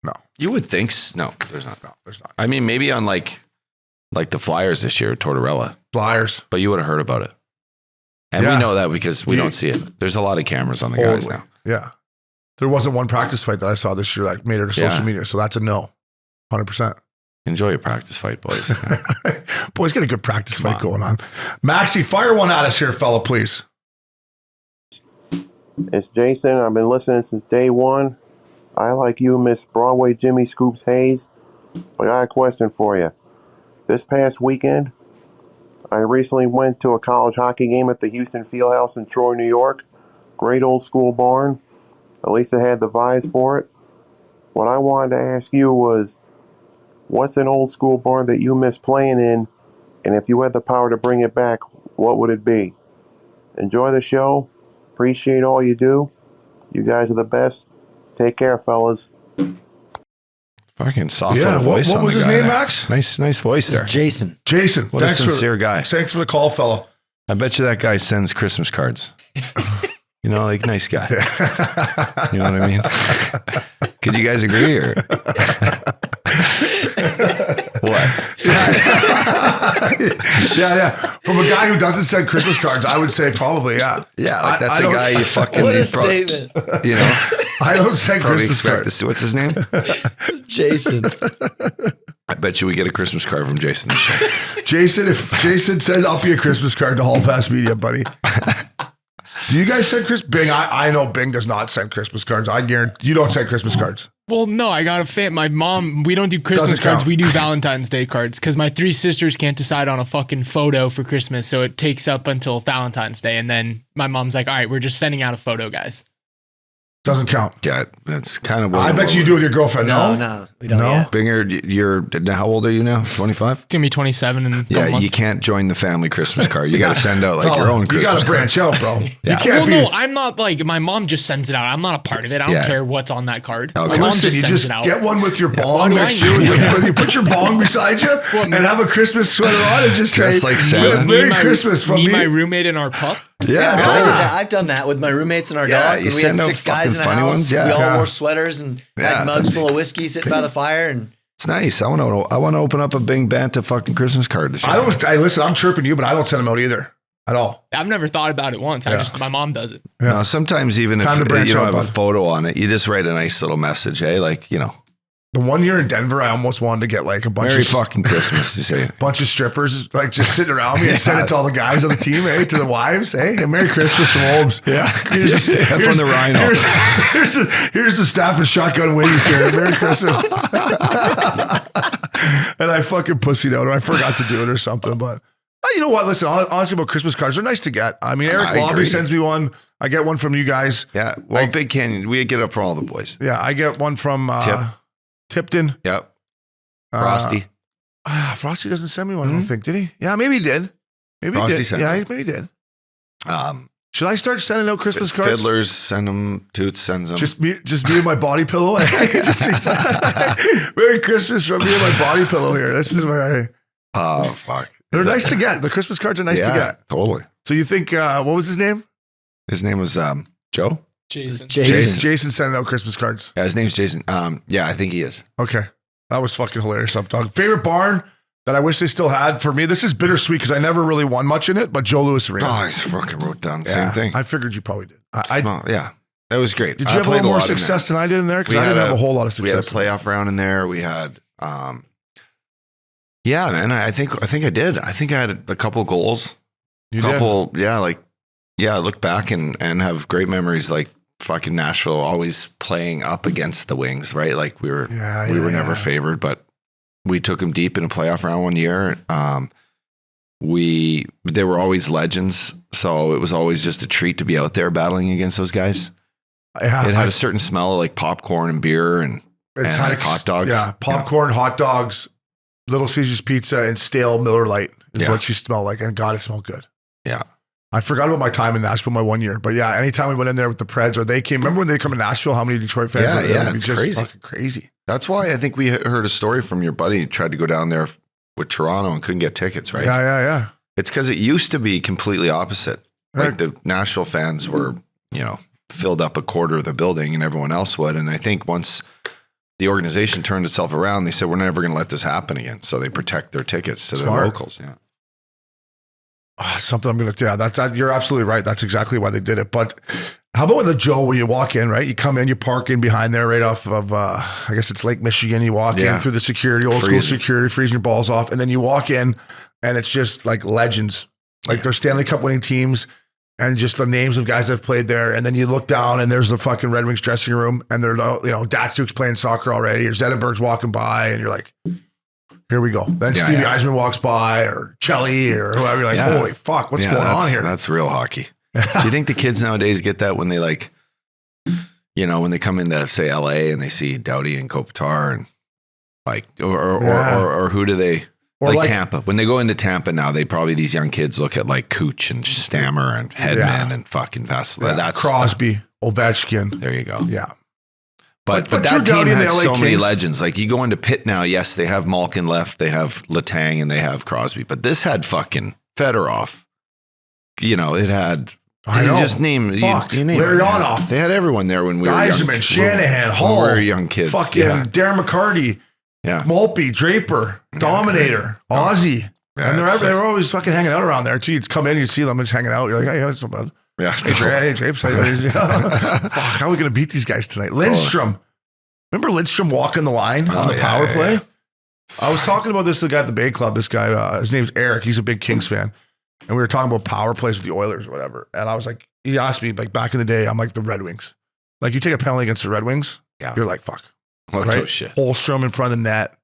Speaker 1: No.
Speaker 2: You would think no, there's not.
Speaker 1: No, there's not.
Speaker 2: Maybe on like the Flyers this year, Tortorella.
Speaker 1: Flyers.
Speaker 2: But you would have heard about it. And we know that because we don't see it. There's a lot of cameras on the guys now.
Speaker 1: Yeah. There wasn't one practice fight that I saw this year that made it to social media. So that's a no. 100%.
Speaker 2: Enjoy your practice fight, boys.
Speaker 1: Boys, get a good practice fight going on. Maxie, fire one at us here, fella, please.
Speaker 6: It's Jason. I've been listening since day one. I, like you, miss Broadway Jimmy Scoops Hayes, but I got a question for you. This past weekend, I recently went to a college hockey game at the Houston Fieldhouse in Troy, New York. Great old school barn. At least it had the vibes for it. What I wanted to ask you was, what's an old school barn that you miss playing in? And if you had the power to bring it back, what would it be? Enjoy the show. Appreciate all you do. You guys are the best. Take care, fellas.
Speaker 2: Fucking soft little voice.
Speaker 1: What was his name, Max?
Speaker 2: Nice voice there.
Speaker 3: Jason.
Speaker 2: What a sincere guy.
Speaker 1: Thanks for the call, fella.
Speaker 2: I bet you that guy sends Christmas cards. Nice guy. You know what I mean? Could you guys agree or what?
Speaker 1: Yeah. From a guy who doesn't send Christmas cards, I would say probably, yeah.
Speaker 2: Yeah, that's a guy you fucking...
Speaker 3: What a statement.
Speaker 1: I don't send Christmas cards.
Speaker 2: What's his name?
Speaker 3: Jason.
Speaker 2: I bet you we get a Christmas card from Jason this year.
Speaker 1: Jason, if Jason sends up you a Christmas card to Hall Pass Media, buddy. Do you guys send Christmas? Bing, I know Bing does not send Christmas cards. I guarantee you don't send Christmas cards.
Speaker 5: Well, no, I got a fan. My mom, we don't do Christmas
Speaker 1: Doesn't
Speaker 5: cards.
Speaker 1: count.
Speaker 5: We do Valentine's Day cards because my 3 sisters can't decide on a fucking photo for Christmas. So it takes up until Valentine's Day. And then my mom's like, all right, we're just sending out a photo, guys.
Speaker 1: Doesn't count.
Speaker 2: Yeah, that's kind of.
Speaker 1: I bet you do with your girlfriend.
Speaker 3: No, we don't.
Speaker 1: No?
Speaker 3: Yet.
Speaker 2: Binger, you're how old are you now? 25.
Speaker 5: It's gonna be 27 in a couple
Speaker 2: Yeah,
Speaker 5: months.
Speaker 2: you can't join the family Christmas card. You got to send out like your own
Speaker 1: You
Speaker 2: Christmas
Speaker 1: got to
Speaker 2: card.
Speaker 1: branch out, bro.
Speaker 2: Yeah.
Speaker 1: You can't
Speaker 5: Well,
Speaker 1: be.
Speaker 5: no, I'm not like my mom just sends it out. I'm not a part of it. I don't
Speaker 2: Yeah.
Speaker 5: care what's on that card.
Speaker 2: Okay.
Speaker 5: My mom
Speaker 1: Listen,
Speaker 5: just
Speaker 1: you
Speaker 5: sends
Speaker 1: just
Speaker 5: it out.
Speaker 1: get one with your bong
Speaker 5: Why do
Speaker 1: next
Speaker 5: I
Speaker 1: to you.
Speaker 5: need
Speaker 1: You put your bong beside you and have a Christmas sweater on and just
Speaker 2: Just
Speaker 1: say,
Speaker 2: like Santa.
Speaker 1: Merry Christmas from me.
Speaker 5: my roommate, and our pup.
Speaker 2: Yeah,
Speaker 3: I did
Speaker 2: totally.
Speaker 3: that. I've done that with my roommates and our
Speaker 2: Yeah,
Speaker 3: dog.
Speaker 2: you
Speaker 3: We had
Speaker 2: send out
Speaker 3: 6 guys in a
Speaker 2: fucking funny
Speaker 3: house.
Speaker 2: ones, yeah.
Speaker 3: We all
Speaker 1: Yeah.
Speaker 3: wore sweaters and
Speaker 2: Yeah.
Speaker 3: had mugs full of whiskey sitting by the fire. And
Speaker 2: It's nice. I want to open up a Bing Banta fucking Christmas card this year.
Speaker 1: Listen, I'm chirping you, but I don't send them out either at all.
Speaker 5: I've never thought about it once. My mom does it.
Speaker 2: No, sometimes even
Speaker 1: Time to
Speaker 2: if
Speaker 1: branch
Speaker 2: you don't
Speaker 1: out,
Speaker 2: have a
Speaker 1: bud.
Speaker 2: photo on it, you just write a nice little message. Hey, like,
Speaker 1: The one year in Denver, I almost wanted to get like a bunch
Speaker 2: Merry
Speaker 1: of
Speaker 2: fucking Christmas. You say.
Speaker 1: bunch of strippers like just sitting around me and send it to all the guys on the team, hey, to the wives, hey, and Merry Christmas from Olbs.
Speaker 2: Yeah. From the Rhino.
Speaker 1: Here's the staff and shotgun wings here. Merry Christmas. And I fucking pussied out, or I forgot to do it or something. But you know what? Listen, honestly, about Christmas cards, they're nice to get. I mean, Eric
Speaker 2: I
Speaker 1: Lobby
Speaker 2: agree.
Speaker 1: sends me one. I get one from you guys.
Speaker 2: Yeah. Well, Big Canyon, we get it for all the boys.
Speaker 1: Yeah, I get one from Tipton.
Speaker 2: Yep. Frosty.
Speaker 1: Frosty doesn't send me one, I don't think. Did he? Yeah, maybe he did. Maybe
Speaker 2: Frosty
Speaker 1: he did.
Speaker 2: sent
Speaker 1: Yeah,
Speaker 2: it.
Speaker 1: maybe he did.
Speaker 2: Um,
Speaker 1: Should I start sending out Christmas cards?
Speaker 2: Fiddlers send them. Toots sends them.
Speaker 1: Just me and my body pillow. Merry Christmas from me and my body pillow here. This is where
Speaker 2: Fuck.
Speaker 1: they're nice to get. The Christmas cards are nice to get.
Speaker 2: Totally.
Speaker 1: So you think what was his name?
Speaker 2: His name was Joe.
Speaker 5: Jason.
Speaker 1: Jason sending out Christmas cards.
Speaker 2: Yeah, his name's Jason. Yeah, I think he is.
Speaker 1: Okay, that was fucking hilarious. Up dog. Favorite barn that I wish they still had for me. This is bittersweet because I never really won much in it, but Joe Louis Arena.
Speaker 2: Oh, I fucking wrote down the
Speaker 1: Yeah,
Speaker 2: same thing.
Speaker 1: I figured you probably did.
Speaker 2: Yeah, that was great.
Speaker 1: Did
Speaker 2: I
Speaker 1: you have a
Speaker 2: played
Speaker 1: little more
Speaker 2: lot in there.
Speaker 1: success than I did in there? Because
Speaker 2: We
Speaker 1: I didn't
Speaker 2: had
Speaker 1: have a whole lot of
Speaker 2: We had a
Speaker 1: success.
Speaker 2: playoff round in there. We had, yeah, man. I think I did. I think I had a couple goals.
Speaker 1: You did?
Speaker 2: I look back and have great memories. Like fucking Nashville, always playing up against the Wings, right? Like we were never favored, but we took them deep in a playoff round one year. They were always legends, so it was always just a treat to be out there battling against those guys.
Speaker 1: Yeah,
Speaker 2: It had a certain smell of like popcorn and beer and
Speaker 1: It's
Speaker 2: like hot dogs.
Speaker 1: Yeah, popcorn, hot dogs, Little Caesars pizza, and stale Miller Lite is what she smelled like. And God, it smelled good.
Speaker 2: Yeah.
Speaker 1: I forgot about my time in Nashville my one year. But yeah, anytime we went in there with the Preds or they came, remember when they come to Nashville, how many Detroit fans were there?
Speaker 2: Yeah,
Speaker 1: It would be
Speaker 2: it's
Speaker 1: just
Speaker 2: crazy.
Speaker 1: fucking crazy.
Speaker 2: That's why I think we heard a story from your buddy who tried to go down there with Toronto and couldn't get tickets, right?
Speaker 1: Yeah.
Speaker 2: It's because it used to be completely opposite. Like the Nashville fans were, filled up a quarter of the building and everyone else would. And I think once the organization turned itself around, they said, we're never going to let this happen again. So they protect their tickets to
Speaker 1: Smart.
Speaker 2: the locals. Yeah.
Speaker 1: Something I'm going to, that you're absolutely right. That's exactly why they did it. But how about with the Joe, when you walk in, right? You come in, you park in behind there right off of, I guess it's Lake Michigan. You walk in through the security, old school security, freezing your balls off. And then you walk in and it's just like legends. Like they're Stanley Cup winning teams and just the names of guys that have played there. And then you look down and there's the fucking Red Wings dressing room and they're, Datsuk's playing soccer already or Zetterberg's walking by and you're like, here we go. Then Stevie Eisman walks by or Chelly or whoever. You're like, holy fuck, what's going on here?
Speaker 2: That's real hockey. Do you think the kids nowadays get that when they when they come into say LA and they see Doughty and Kopitar and or who do they like Tampa? When they go into Tampa now, these young kids look at like Cooch and Stammer and Hedman and fucking Vassal. That's
Speaker 1: Crosby, Ovechkin.
Speaker 2: There you go.
Speaker 1: Yeah.
Speaker 2: But
Speaker 1: Drew
Speaker 2: that team
Speaker 1: Doughty and the
Speaker 2: has
Speaker 1: LA
Speaker 2: so many
Speaker 1: Kings.
Speaker 2: legends. Like you go into Pitt now, yes, they have Malkin left, they have Letang, and they have Crosby. But this had fucking Fedorov. It had.
Speaker 1: I know.
Speaker 2: Just name you name
Speaker 1: Larry
Speaker 2: it.
Speaker 1: Onoff.
Speaker 2: They had everyone there when we were young.
Speaker 1: Eiserman, Shanahan, Hall.
Speaker 2: When we were young kids.
Speaker 1: Fucking Darren McCarty.
Speaker 2: Yeah.
Speaker 1: Maltby, Draper, Dominator, Ozzy.
Speaker 2: Yeah,
Speaker 1: and
Speaker 2: it's
Speaker 1: they were always fucking hanging out around there too. You'd come in, you'd see them just hanging out. You're like, hey, that's not bad.
Speaker 2: Yeah.
Speaker 1: Hey, Drapes. Fuck, how are we going to beat these guys tonight? Lindstrom. Remember Lindstrom walking the line on the power play? I was talking about this to the guy at the Bay Club. This guy, his name's Eric. He's a big Kings fan. And we were talking about power plays with the Oilers or whatever. And I was like, he asked me, like, back in the day, I'm like, the Red Wings. Like, you take a penalty against the Red Wings, you're like, fuck.
Speaker 2: What
Speaker 1: right?
Speaker 2: shit.
Speaker 1: Holmstrom in front of the net.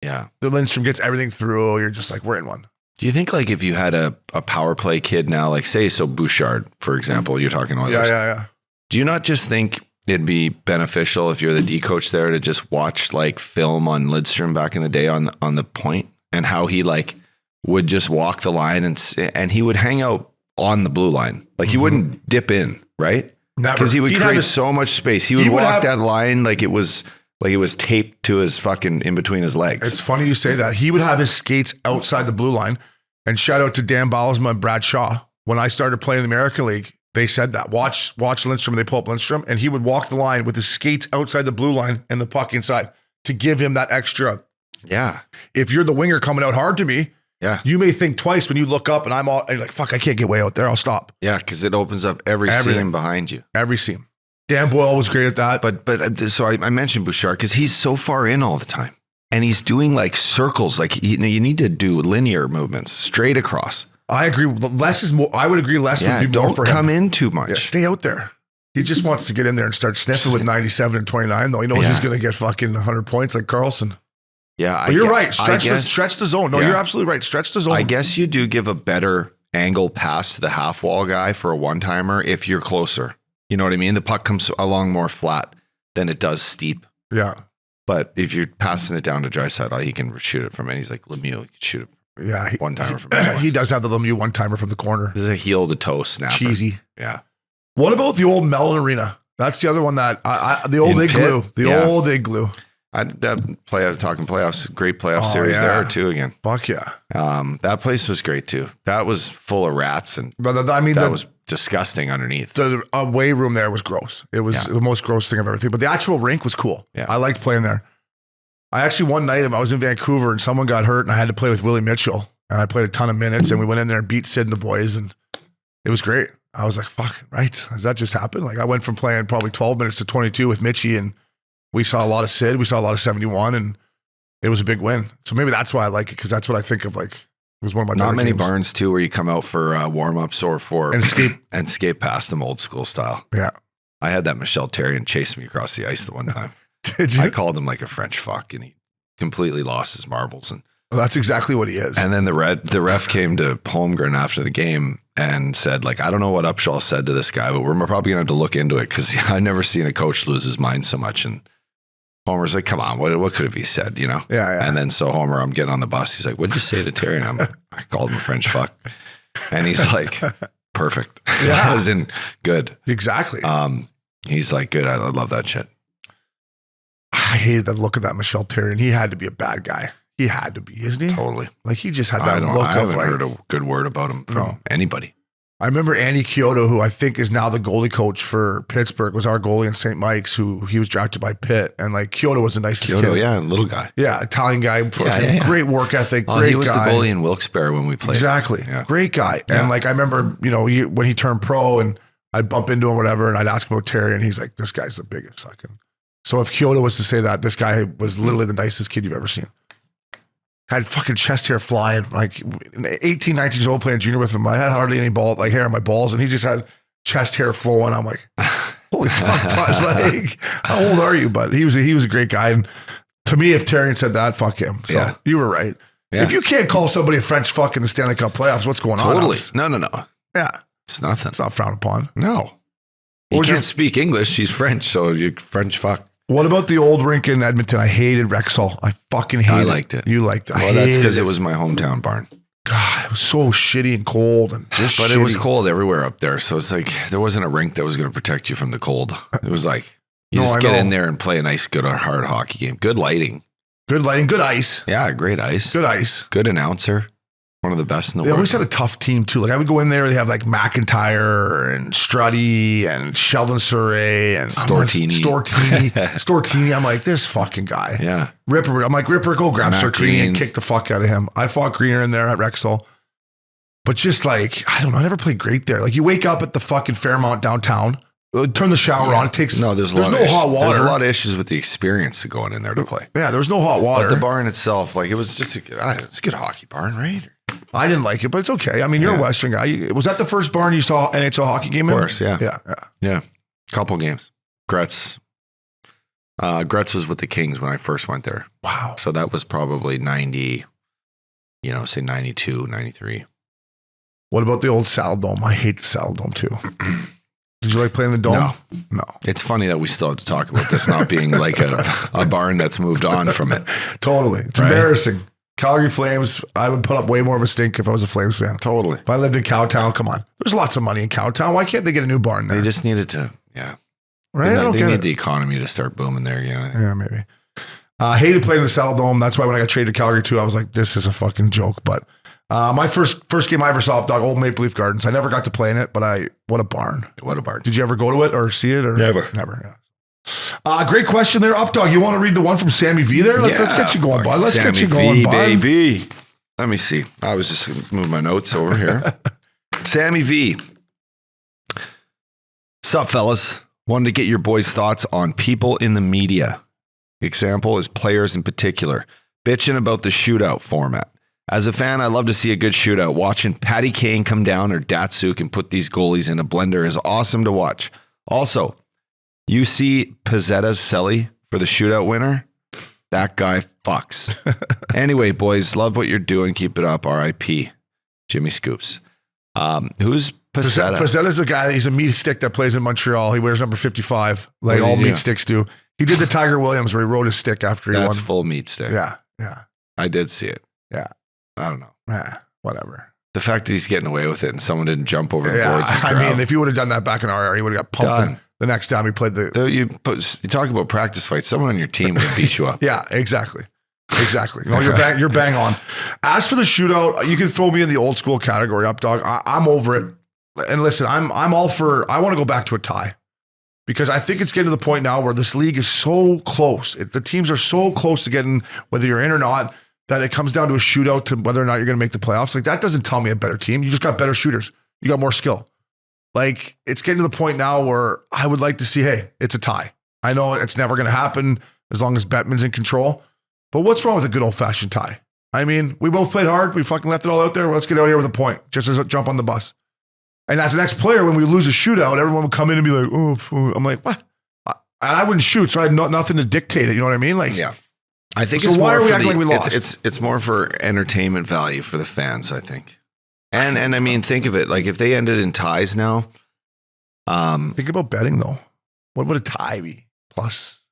Speaker 2: Yeah.
Speaker 1: The Lindstrom gets everything through. You're just like, we're in one.
Speaker 2: Do you think like if you had a power play kid now, like say Bouchard, for example, you're talking Oilers.
Speaker 1: Yeah.
Speaker 2: Do you not just think it'd be beneficial if you're the D coach there to just watch like film on Lidstrom back in the day on the point and how he like would just walk the line and he would hang out on the blue line. Like he wouldn't dip in, right? Because he would create so much space. He would walk that line like it was taped to his fucking in between his legs.
Speaker 1: It's funny you say that. He would have his skates outside the blue line. And shout out to Dan Ballsma and Brad Shaw. When I started playing in the American League, they said that. Watch Lindstrom, they pull up Lindstrom, and he would walk the line with his skates outside the blue line and the puck inside to give him that extra.
Speaker 2: Yeah.
Speaker 1: If you're the winger coming out hard to me,
Speaker 2: yeah,
Speaker 1: you may think twice when you look up and you're like, fuck, I can't get way out there. I'll stop.
Speaker 2: Yeah, because it opens up every seam behind you.
Speaker 1: Every seam. Dan Boyle was great at that.
Speaker 2: But so I mentioned Bouchard because he's so far in all the time. And he's doing like circles. Like you need to do linear movements straight across.
Speaker 1: I agree. Less is more. I would agree less would be more for him.
Speaker 2: Don't come in too much.
Speaker 1: Yeah, stay out there. He just wants to get in there and start sniffing with 97 and 29, though. He knows he's going to get fucking 100 points like Carlson.
Speaker 2: Yeah.
Speaker 1: But you're right. Stretch the zone. No, you're absolutely right. Stretch the zone.
Speaker 2: I guess you do give a better angle pass to the half wall guy for a one-timer if you're closer. You know what I mean? The puck comes along more flat than it does steep.
Speaker 1: Yeah.
Speaker 2: But if you're passing it down to Draisaitl, he can shoot it from it. He's like Lemieux, he can shoot it.
Speaker 1: Yeah,
Speaker 2: one-timer from anywhere.
Speaker 1: He does have the Lemieux one-timer from the corner.
Speaker 2: This is a heel-to-toe snapper.
Speaker 1: Cheesy.
Speaker 2: Yeah.
Speaker 1: What about the old Mellon Arena? That's the other one that the old igloo. Old igloo.
Speaker 2: Talking playoffs, great playoff series there too again.
Speaker 1: Fuck yeah.
Speaker 2: That place was great too. That was full of rats and that was disgusting underneath.
Speaker 1: The away room there was gross. It was the most gross thing I've ever seen. But the actual rink was cool.
Speaker 2: Yeah.
Speaker 1: I liked playing there. I actually one night I was in Vancouver and someone got hurt and I had to play with Willie Mitchell and I played a ton of minutes and we went in there and beat Sid and the boys and it was great. I was like, fuck, right? Does that just happen? Like I went from playing probably 12 minutes to 22 with Mitchie and we saw a lot of Sid, we saw a lot of 71 and it was a big win. So maybe that's why I like it because that's what I think of like. It was one of my
Speaker 2: not many
Speaker 1: games.
Speaker 2: barns too where you come out for warm-ups or for
Speaker 1: and
Speaker 2: skate past them old school style.
Speaker 1: Yeah.
Speaker 2: I had that Michel Therrien chase me across the ice the one time.
Speaker 1: Did you?
Speaker 2: I called him like a French fuck and he completely lost his marbles. And
Speaker 1: well, that's exactly what he is.
Speaker 2: And then the ref came to Holmgren after the game and said, like, I don't know what Upshall said to this guy, but we're probably going to have to look into it because I've never seen a coach lose his mind so much. And Homer's like, come on, what could have he said, you know?
Speaker 1: Yeah.
Speaker 2: And then so Homer, I'm getting on the bus. He's like, what'd you say to Terry? And I called him a French fuck. And he's like, perfect.
Speaker 1: Yeah.
Speaker 2: As in good.
Speaker 1: Exactly.
Speaker 2: He's like, good. I love that shit.
Speaker 1: I hated the look of that Michel Therrien. He had to be a bad guy. He had to be, isn't he?
Speaker 2: Totally.
Speaker 1: Like he just had that look
Speaker 2: I haven't
Speaker 1: of like,
Speaker 2: heard a good word about him from anybody.
Speaker 1: I remember Andy Kyoto, who I think is now the goalie coach for Pittsburgh, was our goalie in St. Mike's, who he was drafted by Pitt. And like Kyoto was the nicest kid.
Speaker 2: Yeah, little guy.
Speaker 1: Yeah, Italian guy. Great work ethic. Great
Speaker 2: he was
Speaker 1: guy.
Speaker 2: the goalie in Wilkes-Barre when we played.
Speaker 1: Exactly.
Speaker 2: Yeah.
Speaker 1: Great guy. Yeah. And like I remember, when he turned pro and I'd bump into him, whatever, and I'd ask him about Terry, and he's like, this guy's the biggest fucking. So if Kyoto was to say that, this guy was literally the nicest kid you've ever seen. Had fucking chest hair flying, like 18, 19 years old playing junior with him. I had hardly any hair on my balls, and he just had chest hair flowing. I'm like, holy fuck, bud. Like, how old are you, bud? He was a great guy. And to me, if Therrien said that, fuck him. So you were right. Yeah. If you can't call somebody a French fuck in the Stanley Cup playoffs, what's going on?
Speaker 2: Totally. No.
Speaker 1: Yeah.
Speaker 2: It's nothing.
Speaker 1: It's not frowned upon.
Speaker 2: No. He can't speak English. He's French, so you French fuck.
Speaker 1: What about the old rink in Edmonton? I hated Rexall. I fucking hated it.
Speaker 2: I liked it.
Speaker 1: You liked it.
Speaker 2: Well, that's because it was my hometown barn.
Speaker 1: God, it was so shitty and cold and just
Speaker 2: But it was cold everywhere up there. So it's like there wasn't a rink that was going to protect you from the cold. It was like you just get in there and play a nice, good, hard hockey game. Good lighting.
Speaker 1: Good lighting. Good ice.
Speaker 2: Yeah, great ice.
Speaker 1: Good ice.
Speaker 2: Good announcer. One of the best in the world.
Speaker 1: They always had a tough team too. Like I would go in there, they have like McIntyre and Struddy and Sheldon Surrey and Stortini. I'm like, this fucking guy.
Speaker 2: Yeah.
Speaker 1: Ripper. I'm like, Ripper, go grab Stortini and kick the fuck out of him. I fought Greener in there at Rexall. But just like, I don't know, I never played great there. Like you wake up at the fucking Fairmont downtown, turn the shower on. It takes
Speaker 2: there's no hot water. There's a lot of issues with the experience of going in there to play.
Speaker 1: Yeah, there was no hot water.
Speaker 2: But the barn itself, like it was just it's a good hockey barn, right?
Speaker 1: I didn't like it, but it's okay. I mean, you're a Western guy. Was that the first barn you saw NHL hockey game in?
Speaker 2: Of course, yeah.
Speaker 1: Yeah.
Speaker 2: Couple games. Gretz was with the Kings when I first went there.
Speaker 1: Wow.
Speaker 2: So that was probably 90, say 92, 93.
Speaker 1: What about the old Saddle Dome? I hate the Saddle Dome too. Did you like playing in the Dome? No.
Speaker 2: It's funny that we still have to talk about this not being like a barn that's moved on from it.
Speaker 1: Totally. It's embarrassing. Calgary Flames, I would put up way more of a stink if I was a Flames fan.
Speaker 2: Totally.
Speaker 1: If I lived in Cowtown, come on. There's lots of money in Cowtown. Why can't they get a new barn there?
Speaker 2: They just needed to, yeah.
Speaker 1: Right?
Speaker 2: They need the economy to start booming there. You know?
Speaker 1: Yeah, maybe. I hated playing in the Saddle Dome. That's why when I got traded to Calgary too, I was like, this is a fucking joke. But my first game I ever saw Updog, Old Maple Leaf Gardens. I never got to play in it, but what a barn.
Speaker 2: What a barn.
Speaker 1: Did you ever go to it or see it? Or
Speaker 2: Never.
Speaker 1: Yeah. Great question there, Updog. You want to read the one from Sammy V there? Let's get you going, bud. Let's get you going, bud.
Speaker 2: Baby. Let me see. I was just going to move my notes over here. Sammy V. Sup, fellas? Wanted to get your boys' thoughts on people in the media. Example is players in particular. Bitching about the shootout format. As a fan, I love to see a good shootout. Watching Patty Kane come down or Datsuk and put these goalies in a blender is awesome to watch. Also, you see Pizzetta's Selly for the shootout winner? That guy fucks. Anyway, boys, love what you're doing. Keep it up. R.I.P. Jimmy Scoops. Who's Pizzetta?
Speaker 1: Pizzetta's the guy. He's a meat stick that plays in Montreal. He wears number 55, like all meat sticks do. He did the Tiger Williams where he rode his stick after he won.
Speaker 2: That's full meat stick.
Speaker 1: Yeah.
Speaker 2: I did see it.
Speaker 1: Yeah.
Speaker 2: I don't know.
Speaker 1: Yeah, whatever.
Speaker 2: The fact that he's getting away with it and someone didn't jump over the boards.
Speaker 1: I mean, if you would have done that back in our era, he would have got pumped the next time he played
Speaker 2: You talk about practice fights. Someone on your team would beat you up.
Speaker 1: Yeah, exactly. No, you're bang on. As for the shootout, you can throw me in the old school category, Updog. I'm over it. And listen, I'm all for. I want to go back to a tie because I think it's getting to the point now where this league is so close. The teams are so close to getting whether you're in or not that it comes down to a shootout to whether or not you're going to make the playoffs. Like that doesn't tell me a better team. You just got better shooters. You got more skill. Like it's getting to the point now where I would like to see, hey, it's a tie. I know it's never going to happen as long as Bettman's in control. But what's wrong with a good old-fashioned tie? I mean, we both played hard. We fucking left it all out there. Well, let's get out here with a point. Just as a jump on the bus. And as an ex-player, when we lose a shootout, everyone would come in and be like, oh, I'm like, what? And I wouldn't shoot, so I had nothing to dictate it. You know what I mean? Like,
Speaker 2: yeah. I think
Speaker 1: so
Speaker 2: it's
Speaker 1: why
Speaker 2: more
Speaker 1: are we
Speaker 2: for
Speaker 1: acting like we lost?
Speaker 2: It's more for entertainment value for the fans, I think. And I mean, think of it. Like if they ended in ties now.
Speaker 1: Think about betting, though. What would a tie be? Plus...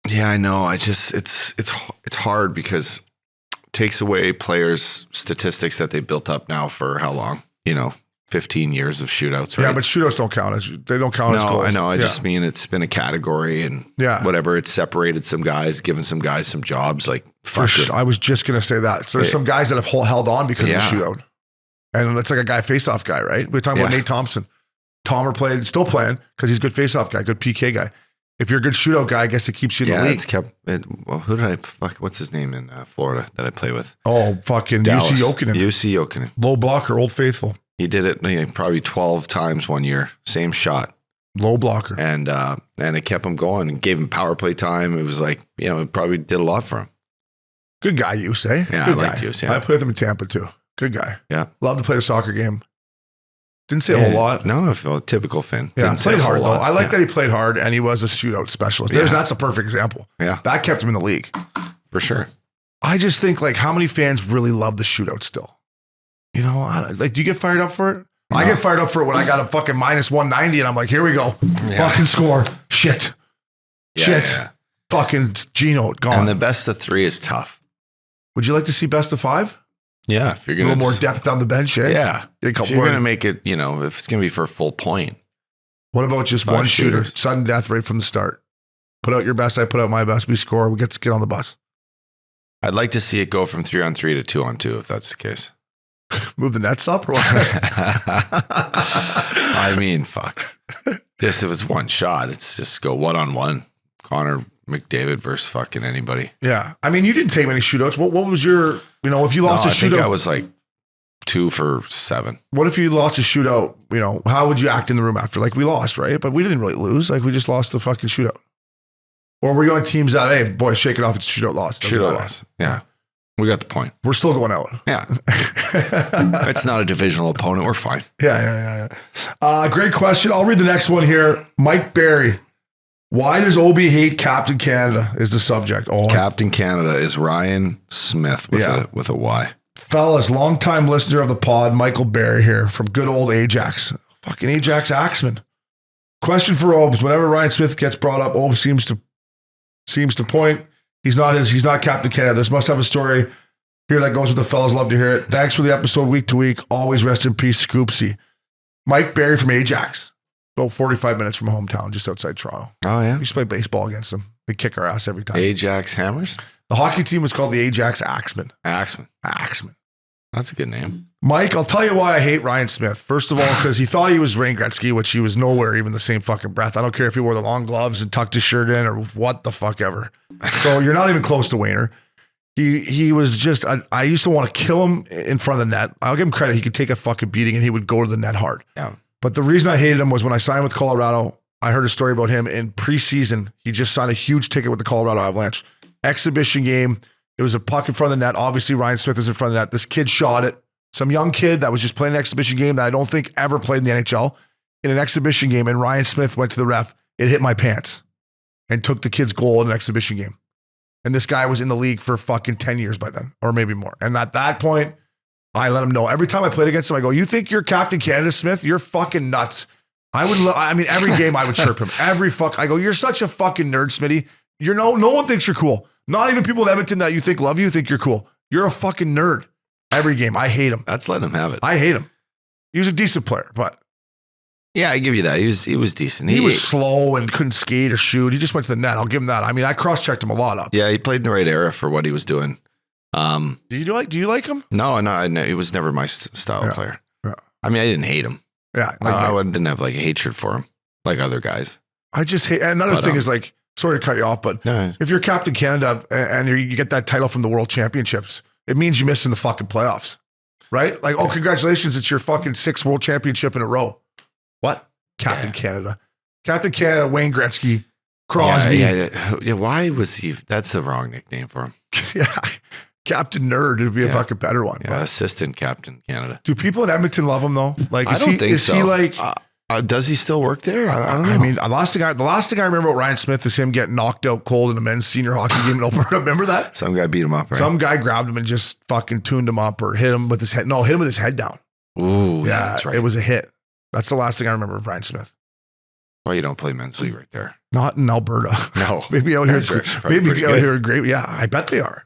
Speaker 2: Yeah, I know. It's hard because it takes away players' statistics that they built up now for how long? 15 years of shootouts, right?
Speaker 1: Yeah, but shootouts don't count they don't count as goals.
Speaker 2: I know. I just mean it's been a category and whatever. It's separated some guys, given some guys some jobs. Like
Speaker 1: I was just gonna say that. So there's some guys that have held on because of the shootout, and it's like a guy face-off guy, right? We were talking about Nate Thompson. Tomer still playing because he's a good face-off guy, good PK guy. If you're a good shootout guy, I guess it keeps you in the league.
Speaker 2: Well, who did what's his name in Florida that I play with?
Speaker 1: Oh, fucking
Speaker 2: Dallas.
Speaker 1: UC Jokinen. Low blocker, Old Faithful.
Speaker 2: He did it probably 12 times one year. Same shot.
Speaker 1: Low blocker.
Speaker 2: And it kept him going and gave him power play time. It was like, it probably did a lot for him.
Speaker 1: Good guy, UC.
Speaker 2: Yeah,
Speaker 1: good
Speaker 2: I like
Speaker 1: guy.
Speaker 2: UC.
Speaker 1: I played with him in Tampa too. Good guy.
Speaker 2: Yeah.
Speaker 1: Loved to play the soccer game. Didn't say a whole lot.
Speaker 2: No, I feel typical Finn.
Speaker 1: Yeah, played hard though. I like that he played hard and he was a shootout specialist. That's a perfect example.
Speaker 2: Yeah.
Speaker 1: That kept him in the league.
Speaker 2: For sure.
Speaker 1: I just think like how many fans really love the shootout still? Do you get fired up for it? No. I get fired up for it when I got a fucking minus 190 and I'm like, here we go. Yeah. Fucking score. Shit. Yeah. Fucking Gino gone.
Speaker 2: And the best of 3 is tough.
Speaker 1: Would you like to see best of 5?
Speaker 2: Yeah, if you're gonna
Speaker 1: a little more depth on the bench, eh?
Speaker 2: Yeah, if you're gonna make it, if it's gonna be for a full point.
Speaker 1: What about just one shooter, sudden death right from the start? Put out your best, I put out my best. We score, we get on the bus.
Speaker 2: I'd like to see it go from 3-on-3 to 2-on-2, if that's the case.
Speaker 1: Move the nets up, or what?
Speaker 2: I mean, fuck. Just if it's one shot, it's just go 1-on-1. Connor McDavid versus fucking anybody.
Speaker 1: Yeah, I mean, you didn't take many shootouts. What was your? If you lost a shootout, I think
Speaker 2: I was like 2 for 7.
Speaker 1: What if you lost a shootout? How would you act in the room after? Like we lost, right? But we didn't really lose. Like we just lost the fucking shootout. Or were you on teams that, hey, boys, shake it off. It's a shootout loss.
Speaker 2: Shootout loss. Yeah. We got the point.
Speaker 1: We're still going out.
Speaker 2: Yeah. It's not a divisional opponent. We're fine.
Speaker 1: Yeah. Great question. I'll read the next one here. Mike Barry. Why does OB hate Captain Canada is the subject.
Speaker 2: Captain Canada is Ryan Smyth with a Y.
Speaker 1: Fellas, longtime listener of the pod, Michael Barry here from good old Ajax. Fucking Ajax Axeman. Question for Obes. Whenever Ryan Smyth gets brought up, Obes seems to point. He's not Captain Canada. This must have a story here that goes with the fellas. Love to hear it. Thanks for the episode week to week. Always rest in peace, Scoopsy. Mike Barry from Ajax. About 45 minutes from hometown, just outside Toronto.
Speaker 2: Oh, yeah.
Speaker 1: We used to play baseball against them. They kick our ass every time.
Speaker 2: Ajax Hammers?
Speaker 1: The hockey team was called the Ajax Axemen.
Speaker 2: Axeman.
Speaker 1: Axemen.
Speaker 2: That's a good name.
Speaker 1: Mike, I'll tell you why I hate Ryan Smyth. First of all, because he thought he was Wayne Gretzky, which he was nowhere even the same fucking breath. I don't care if he wore the long gloves and tucked his shirt in or what the fuck ever. So you're not even close to Wayner. He was just, I used to want to kill him in front of the net. I'll give him credit. He could take a fucking beating and he would go to the net hard.
Speaker 2: Yeah.
Speaker 1: But the reason I hated him was when I signed with Colorado, I heard a story about him in preseason. He just signed a huge ticket with the Colorado Avalanche. Exhibition game. It was a puck in front of the net. Obviously, Ryan Smyth is in front of the net. This kid shot it. Some young kid that was just playing an exhibition game that I don't think ever played in the NHL in an exhibition game. And Ryan Smyth went to the ref. It hit my pants and took the kid's goal in an exhibition game. And this guy was in the league for fucking 10 years by then, or maybe more. And at that point, I let him know. Every time I played against him, I go, you think you're Captain Canada, Smith? You're fucking nuts. Every game I would chirp him. I go, you're such a fucking nerd, Smitty. No one thinks you're cool. Not even people in Edmonton that you think love you think you're cool. You're a fucking nerd. Every game. I hate him.
Speaker 2: That's letting him have it.
Speaker 1: I hate him. He was a decent player, but
Speaker 2: yeah, I give you that. He was decent.
Speaker 1: He was slow and couldn't skate or shoot. He just went to the net. I'll give him that. I mean, I cross-checked him a lot up.
Speaker 2: Yeah, he played in the right era for what he was doing.
Speaker 1: Do you like him?
Speaker 2: No, he was never my style player.
Speaker 1: Yeah.
Speaker 2: I mean, I didn't hate him.
Speaker 1: Yeah.
Speaker 2: Didn't have like a hatred for him like other guys.
Speaker 1: I just hate, another thing is like, sorry to cut you off, but if you're Captain Canada and you get that title from the World Championships, it means you're missing the fucking playoffs, right? Like, oh, congratulations, it's your fucking 6th World Championship in a row. What? Captain Canada. Captain Canada, Wayne Gretzky, Crosby.
Speaker 2: Yeah, why was he? That's the wrong nickname for him.
Speaker 1: Yeah. Captain Nerd would be a fucking better one.
Speaker 2: Yeah, Assistant Captain Canada.
Speaker 1: Do people in Edmonton love him though? Like,
Speaker 2: I don't think so.
Speaker 1: He like,
Speaker 2: does he still work there? I don't know.
Speaker 1: I mean, the last thing I remember about Ryan Smyth is him getting knocked out cold in a men's senior hockey game in Alberta. Remember that?
Speaker 2: Some guy beat him up, right?
Speaker 1: Some guy grabbed him and just fucking tuned him up or hit him with his head. No, hit him with his head down.
Speaker 2: Ooh, yeah, that's right.
Speaker 1: It was a hit. That's the last thing I remember of Ryan Smyth.
Speaker 2: Well, you don't play men's league right there.
Speaker 1: Not in Alberta.
Speaker 2: No.
Speaker 1: Maybe out here.
Speaker 2: Maybe out
Speaker 1: here. Great. Yeah, I bet they are.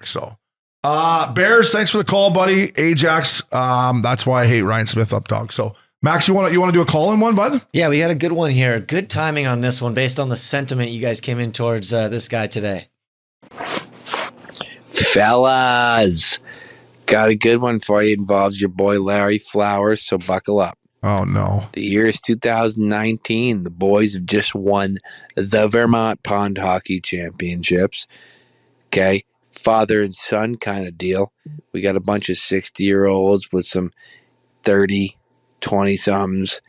Speaker 1: So, Bears, thanks for the call, buddy. Ajax. That's why I hate Ryan Smyth up dog. So, Max, you want to do a call in one, bud?
Speaker 3: Yeah, we got a good one here. Good timing on this one based on the sentiment you guys came in towards this guy today.
Speaker 7: Fellas, got a good one for you. Involves your boy Larry Flowers, so buckle up.
Speaker 1: Oh, no.
Speaker 7: The year is 2019. The boys have just won the Vermont Pond Hockey Championships. Okay, father and son kind of deal. We got a bunch of 60-year-olds with some 30, 20-somethings.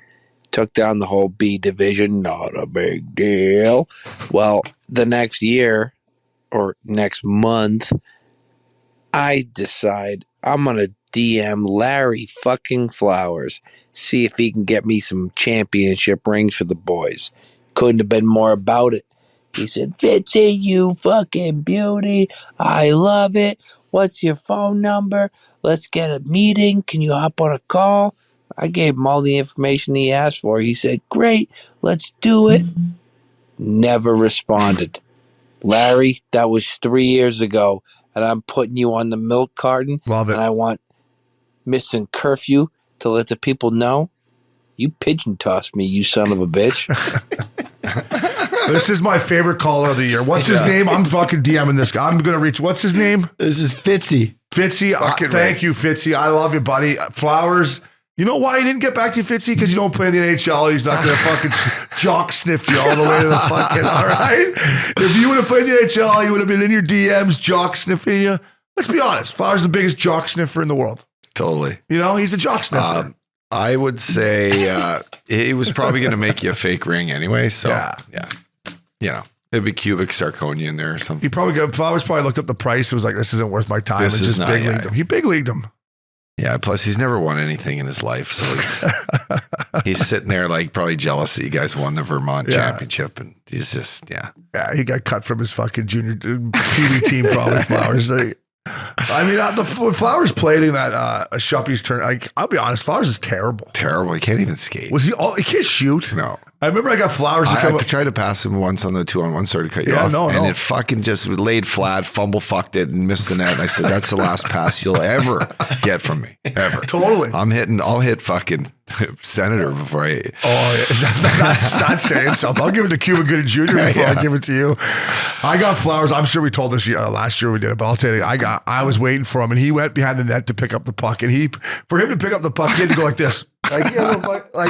Speaker 7: Took down the whole B division. Not a big deal. Well, the next year or next month, I decide I'm going to DM Larry fucking Flowers. See if he can get me some championship rings for the boys. Couldn't have been more about it. He said, Fitzy, you fucking beauty. I love it. What's your phone number? Let's get a meeting. Can you hop on a call? I gave him all the information he asked for. He said, great, let's do it. Never responded. Larry, that was 3 years ago, and I'm putting you on the milk carton.
Speaker 1: Love it.
Speaker 7: And I want Missin Curfew to let the people know you pigeon tossed me, you son of a bitch.
Speaker 1: This is my favorite caller of the year. What's his name? I'm fucking DMing this guy. I'm going to reach. What's his name?
Speaker 3: This is Fitzy.
Speaker 1: Fitzy. Thank you, Fitzy. I love you, buddy. Flowers. You know why he didn't get back to you, Fitzy? Because you don't play in the NHL. He's not going to fucking jock sniff you all the way to the fucking, all right? If you would have played in the NHL, you would have been in your DMs jock sniffing you. Let's be honest. Flowers is the biggest jock sniffer in the world.
Speaker 2: Totally.
Speaker 1: You know, he's a jock sniffer.
Speaker 2: I would say he was probably going to make you a fake ring anyway. So, yeah. You know, it'd be cubic zirconia in there or something.
Speaker 1: Flowers probably looked up the price. It was like, this isn't worth my time.
Speaker 2: This is
Speaker 1: just
Speaker 2: not,
Speaker 1: big leagued him. He big leagued him.
Speaker 2: Yeah. Plus, he's never won anything in his life. So he's sitting there like probably jealous that you guys won the Vermont championship. And he's just,
Speaker 1: Yeah, he got cut from his fucking junior PB team, probably. Flowers. I mean, when Flowers played in that Shuppy's turn, like, I'll be honest, Flowers is terrible.
Speaker 2: Terrible. He can't even skate.
Speaker 1: He can't shoot?
Speaker 2: No.
Speaker 1: I remember I got Flowers to come
Speaker 2: I
Speaker 1: up.
Speaker 2: tried to pass him once on the 2-on-1, started to cut you off. And it fucking just laid flat, fumble fucked it, and missed the net. And I said, that's the last pass you'll ever get from me. Ever.
Speaker 1: Totally.
Speaker 2: I'll hit fucking Senator before I.
Speaker 1: Oh, yeah. That's not saying something. I'll give it to Cuba Gooding Jr. before I give it to you. I got Flowers. I'm sure we told this last year we did it, but I'll tell you, I was waiting for him, and he went behind the net to pick up the puck, and for him to pick up the puck, he had to go like this. And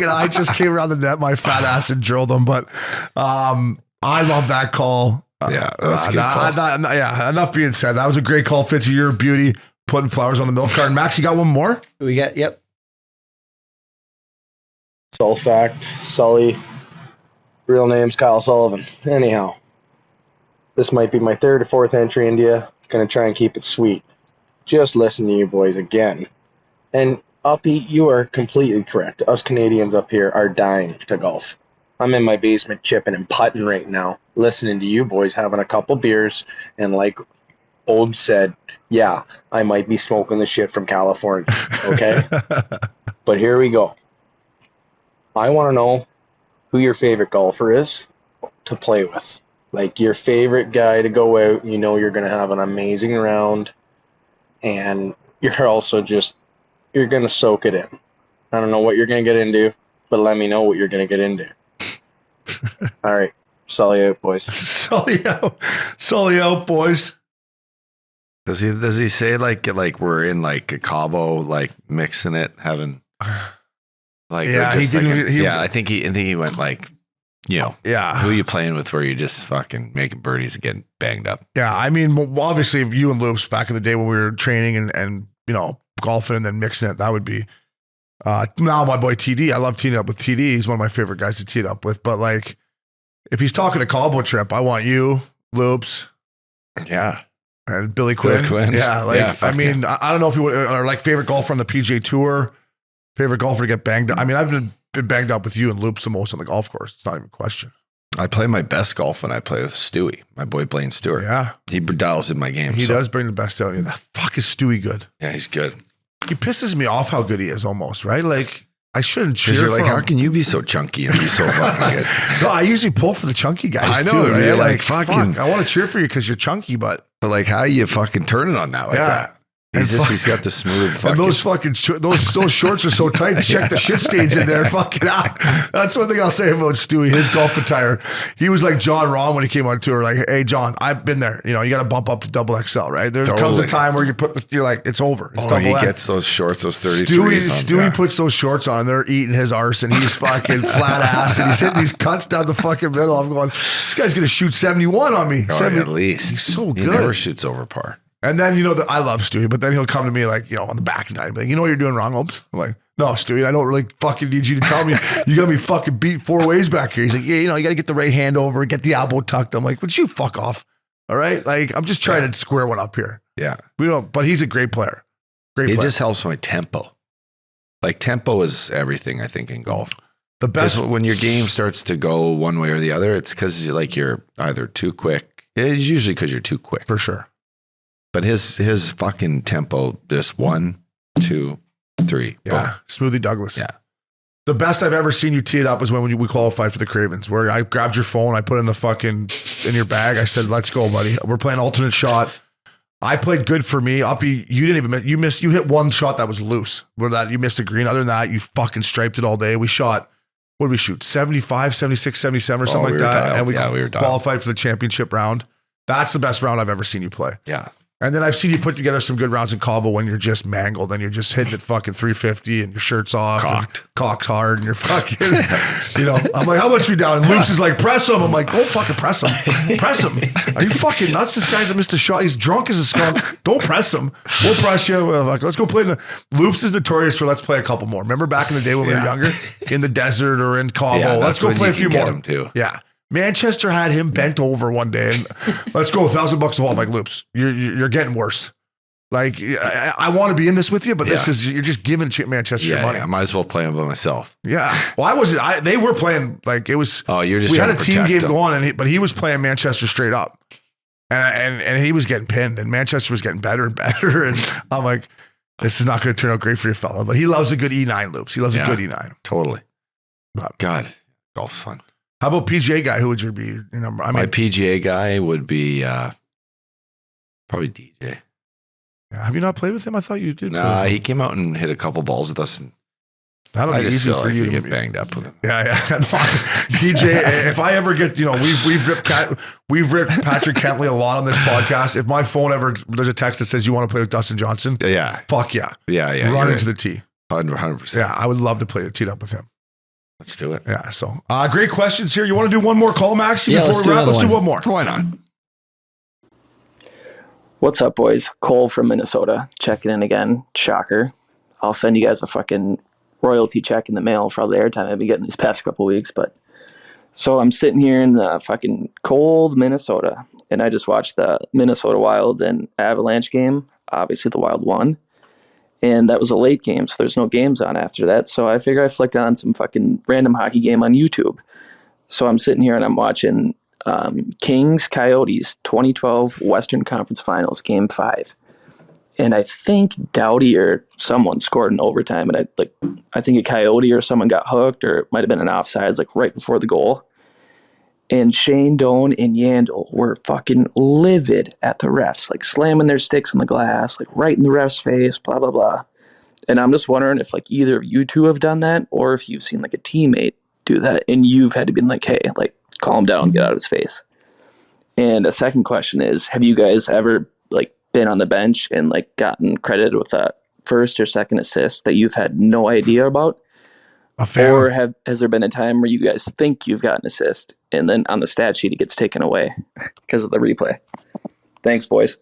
Speaker 1: I just came around the net, my fat ass, and drilled him. But I love that call.
Speaker 2: That's a good call.
Speaker 1: Enough being said. That was a great call, Fitzy. You're a beauty, putting Flowers on the milk carton. Max, you got one more?
Speaker 3: Yep.
Speaker 8: Soul fact, Sully. Real name's Kyle Sullivan. Anyhow, this might be my third or fourth entry into you. Gonna try and keep it sweet. Just listen to you boys again. And Uppy, you are completely correct. Us Canadians up here are dying to golf. I'm in my basement chipping and putting right now, listening to you boys having a couple beers, and like Old said, yeah, I might be smoking the shit from California, okay? But here we go. I want to know who your favorite golfer is to play with. Like your favorite guy to go out, you know you're going to have an amazing round, and you're also you're going to soak it in. I don't know what you're going to get into, but let me know what you're going to get into. All right. Sully out, boys.
Speaker 1: Sully out, boys.
Speaker 2: Does he say like we're in like a Cabo, like mixing it, having like,
Speaker 1: yeah,
Speaker 2: he didn't. I think he went like, you know,
Speaker 1: yeah,
Speaker 2: who are you playing with where you're just fucking making birdies and getting banged up?
Speaker 1: Yeah, I mean, obviously, if you and Loops back in the day when we were training and you know, golfing and then mixing it, that would be now my boy TD. I love teeing up with TD. He's one of my favorite guys to tee it up with. But like, if he's talking a Cabo trip, I want you, Loops.
Speaker 2: Yeah.
Speaker 1: And Billy Quinn. Yeah. Like,
Speaker 2: yeah,
Speaker 1: I mean, I don't know if you would, or like favorite golfer on the PGA Tour, favorite golfer to get banged up. I mean, I've been banged up with you and Loops the most on the golf course. It's not even a question.
Speaker 2: I play my best golf when I play with Stewie, my boy Blaine Stewart.
Speaker 1: Yeah.
Speaker 2: He dials in my game.
Speaker 1: He does bring the best out of you. The fuck is Stewie good?
Speaker 2: Yeah, he's good.
Speaker 1: He pisses me off how good he is almost, right? Like, I shouldn't cheer for him.
Speaker 2: How can you be so chunky and be so fucking good?
Speaker 1: No, I usually pull for the chunky guys
Speaker 2: I know,
Speaker 1: too.
Speaker 2: right?
Speaker 1: Right?
Speaker 2: Like fucking.
Speaker 1: I want to cheer for you because you're chunky, but
Speaker 2: like how you fucking turning on that like that? He's got the smooth fucking.
Speaker 1: And those shorts are so tight. Check the shit stains in there. Fucking out. That's one thing I'll say about Stewie. His golf attire. He was like John Rahm when he came on tour. Like, hey John, I've been there. You know, you got to bump up to XXL, right? There comes a time where you're like, it's over. It's
Speaker 2: he gets those shorts, those 33s.
Speaker 1: Stewie puts those shorts on. They're eating his arse, and he's fucking flat ass, and he's hitting these cuts down the fucking middle. I'm going, this guy's gonna shoot 71 on me.
Speaker 2: At least
Speaker 1: he's so good.
Speaker 2: He never shoots over par.
Speaker 1: And then, you know, I love Stewie, but then he'll come to me like, you know, on the back night, like, you know what you're doing wrong, Holmes? I'm like, no, Stewie, I don't really fucking need you to tell me you got me fucking beat 4 ways back here. He's like, yeah, you know, you got to get the right hand over, get the elbow tucked. I'm like, would you fuck off? All right. Like, I'm just trying to square one up here.
Speaker 2: Yeah.
Speaker 1: But he's a great player.
Speaker 2: It just helps my tempo. Like, tempo is everything, I think, in golf.
Speaker 1: The best
Speaker 2: when your game starts to go one way or the other, it's because like you're either too quick. It's usually because you're too quick.
Speaker 1: For sure.
Speaker 2: But his fucking tempo, this 1, 2, 3.
Speaker 1: Yeah.
Speaker 2: Boom.
Speaker 1: Smoothie Douglas.
Speaker 2: Yeah.
Speaker 1: The best I've ever seen you tee it up was when we qualified for the Cravens, where I grabbed your phone, I put it in your bag. I said, let's go, buddy. We're playing alternate shot. I played good for me. Uppy, you didn't even miss. You hit one shot that was loose. Where that you missed a green. Other than that, you fucking striped it all day. We shot, what did we shoot? 75, 76, 77 or something like that.
Speaker 2: Dialed.
Speaker 1: And we
Speaker 2: were
Speaker 1: qualified for the championship round. That's the best round I've ever seen you play.
Speaker 2: Yeah.
Speaker 1: And then I've seen you put together some good rounds in Cabo when you're just mangled and you're just hitting at fucking 350 and your shirt's off. Cock's hard and you're fucking, you know, I'm like, how much we down? And Luke's is like, press him. I'm like, don't fucking press him. Press him. Are you fucking nuts? This guy's missed a shot. He's drunk as a skunk. Don't press him. We'll press you. Let's go play. Loops is notorious for let's play a couple more. Remember back in the day when we were younger in the desert or in Cabo? Let's go play a few more.
Speaker 2: Too.
Speaker 1: Yeah. Manchester had him bent over one day and let's go $1,000 a hole. I'm like, Loops, you're getting worse. Like, I want to be in this with you, but you're just giving Manchester your money.
Speaker 2: I might as well play him by myself.
Speaker 1: Yeah. Well, they were playing like it was.
Speaker 2: Oh, you're just
Speaker 1: we had
Speaker 2: trying
Speaker 1: a
Speaker 2: to
Speaker 1: team
Speaker 2: protect
Speaker 1: game
Speaker 2: him.
Speaker 1: going, but he was playing Manchester straight up. And he was getting pinned, and Manchester was getting better and better. And I'm like, this is not going to turn out great for your fella. But he loves a good E9 loops. He loves a good E9.
Speaker 2: Totally.
Speaker 1: But,
Speaker 2: God, golf's fun.
Speaker 1: how about PGA guy? Who would you be? You know,
Speaker 2: My PGA guy would be probably DJ.
Speaker 1: have you not played with him? I thought you did.
Speaker 2: Nah, he came out and hit a couple balls with us, and
Speaker 1: That'll
Speaker 2: I
Speaker 1: be
Speaker 2: just
Speaker 1: easy
Speaker 2: feel
Speaker 1: for
Speaker 2: like
Speaker 1: you
Speaker 2: you
Speaker 1: to
Speaker 2: get banged up with him.
Speaker 1: Yeah. DJ, if I ever get, we've ripped Patrick Kentley a lot on this podcast. If my phone ever, there's a text that says you want to play with Dustin Johnson.
Speaker 2: Yeah.
Speaker 1: Fuck yeah.
Speaker 2: Yeah.
Speaker 1: Run into the tee.
Speaker 2: 100%.
Speaker 1: Yeah. I would love to play teed up with him.
Speaker 2: Let's do it.
Speaker 1: Yeah. So great questions here. You want to do one more call, Maxie, before
Speaker 3: let's
Speaker 1: we
Speaker 3: do
Speaker 1: wrap? Let's do
Speaker 3: another
Speaker 1: one more.
Speaker 2: Why not?
Speaker 9: What's up, boys? Cole from Minnesota checking in again. Shocker. I'll send you guys a fucking royalty check in the mail for all the airtime I've been getting these past couple weeks. But so I'm sitting here in the fucking cold Minnesota, and I just watched the Minnesota Wild and Avalanche game. Obviously, the Wild won. And that was a late game, so there's no games on after that. So I figure I flicked on some fucking random hockey game on YouTube. So I'm sitting here and I'm watching Kings Coyotes 2012 Western Conference Finals Game 5. And I think Doughty or someone scored in overtime, and I think a Coyote or someone got hooked, or it might have been an offsides like right before the goal. And Shane Doan and Yandel were fucking livid at the refs, like slamming their sticks on the glass, like right in the ref's face, blah, blah, blah. And I'm just wondering if like either of you two have done that, or if you've seen like a teammate do that and you've had to be like, hey, like calm down, get out of his face. And a second question is, have you guys ever like been on the bench and like gotten credited with a first or second assist that you've had no idea about? Or has there been a time where you guys think you've got an assist and then on the stat sheet it gets taken away because of the replay? Thanks, boys.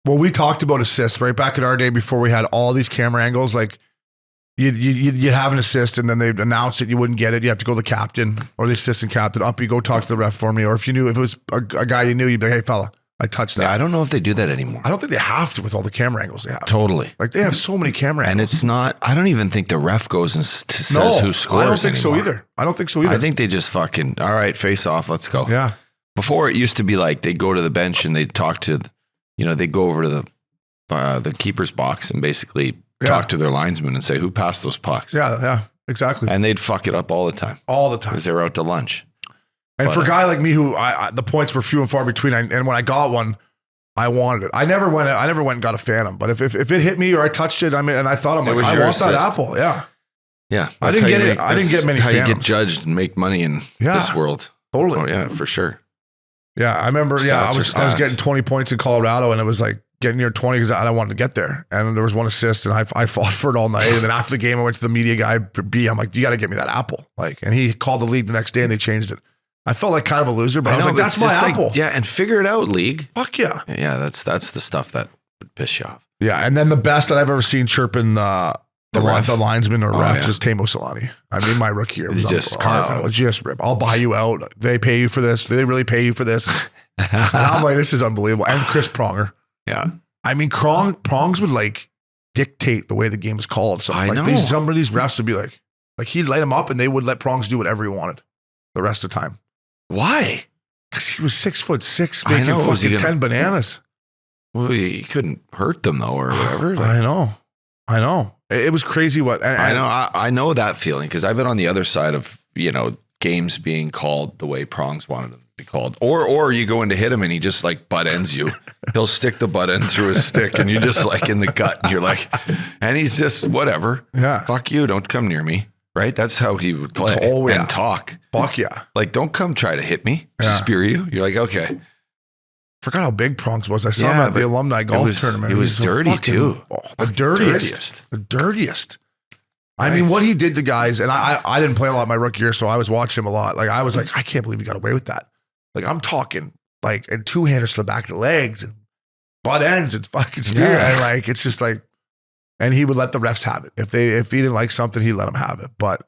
Speaker 1: Well, we talked about assists right back in our day before we had all these camera angles. Like you'd have an assist and then they'd announce it, you wouldn't get it. You have to go to the captain or the assistant captain. Up, you go talk to the ref for me. Or if it was a guy you knew, you'd be like, hey, fella, I touched that.
Speaker 2: Yeah, I don't know if they do that anymore.
Speaker 1: I don't think they have to with all the camera angles they have.
Speaker 2: Totally.
Speaker 1: Like they have so many camera angles.
Speaker 2: And it's not, I don't even think the ref goes and says who scores.
Speaker 1: I don't think
Speaker 2: anymore.
Speaker 1: so either.
Speaker 2: I think they just fucking, all right, face off, let's go.
Speaker 1: Yeah.
Speaker 2: Before it used to be like they'd go to the bench and they'd talk to, they'd go over to the keeper's box and basically talk to their linesman and say, who passed those pucks?
Speaker 1: Yeah, exactly.
Speaker 2: And they'd fuck it up all the time.
Speaker 1: All the time.
Speaker 2: Because they were out to lunch.
Speaker 1: And for a guy like me who the points were few and far between, and when I got one, I wanted it. I never went and got a Phantom, but if it hit me or I touched it, and I thought, I want that apple. Yeah.
Speaker 2: Yeah.
Speaker 1: I didn't get many
Speaker 2: how
Speaker 1: Phantoms.
Speaker 2: you get judged and make money in this world.
Speaker 1: Totally.
Speaker 2: Oh yeah, for sure.
Speaker 1: Yeah. I remember, I was getting 20 points in Colorado, and it was like getting near 20 because I wanted to get there. And there was one assist, and I fought for it all night. And then after the game, I went to the media guy, B. I'm like, you got to get me that apple. And he called the league the next day and they changed it. I felt like kind of a loser, but I was like, that's my apple.
Speaker 2: And figure it out, league.
Speaker 1: Fuck yeah.
Speaker 2: Yeah, that's the stuff that would piss you off.
Speaker 1: Yeah, and then the best that I've ever seen chirping the linesman or ref is Teemu Solani. I mean, my rookie year was
Speaker 2: just carve
Speaker 1: just rip. I'll buy you out. They pay you for this. They really pay you for this. And I'm like, this is unbelievable. And Chris Pronger.
Speaker 2: Yeah.
Speaker 1: I mean, Prongs would like dictate the way the game is called. So
Speaker 2: I know.
Speaker 1: Some of these refs would be like he'd light him up and they would let Prongs do whatever he wanted the rest of the time.
Speaker 2: Why?
Speaker 1: Because he was 6'6", making fucking 10 bananas.
Speaker 2: Well, he couldn't hurt them though, or whatever.
Speaker 1: I know. It was crazy.
Speaker 2: I know that feeling because I've been on the other side of games being called the way Prongs wanted them to be called, or you go in to hit him and he just like butt ends you. He'll stick the butt end through his stick and you're just like in the gut. And you're like, and he's just whatever.
Speaker 1: Yeah,
Speaker 2: fuck you. Don't come near me. Right? That's how he would play and talk.
Speaker 1: Fuck yeah.
Speaker 2: Like, don't come try to hit me, spear you. You're like, okay.
Speaker 1: Forgot how big Prongs was. I saw him at the alumni golf tournament.
Speaker 2: He was dirty too.
Speaker 1: The dirtiest. I mean, what he did to guys, and I didn't play a lot my rookie year, so I was watching him a lot. Like, I was like, I can't believe he got away with that. Like, I'm talking like, and two-handers to the back of the legs and butt ends and fucking spear. Yeah. And like, it's just like, and he would let the refs have it. If he didn't like something, he'd let them have it. But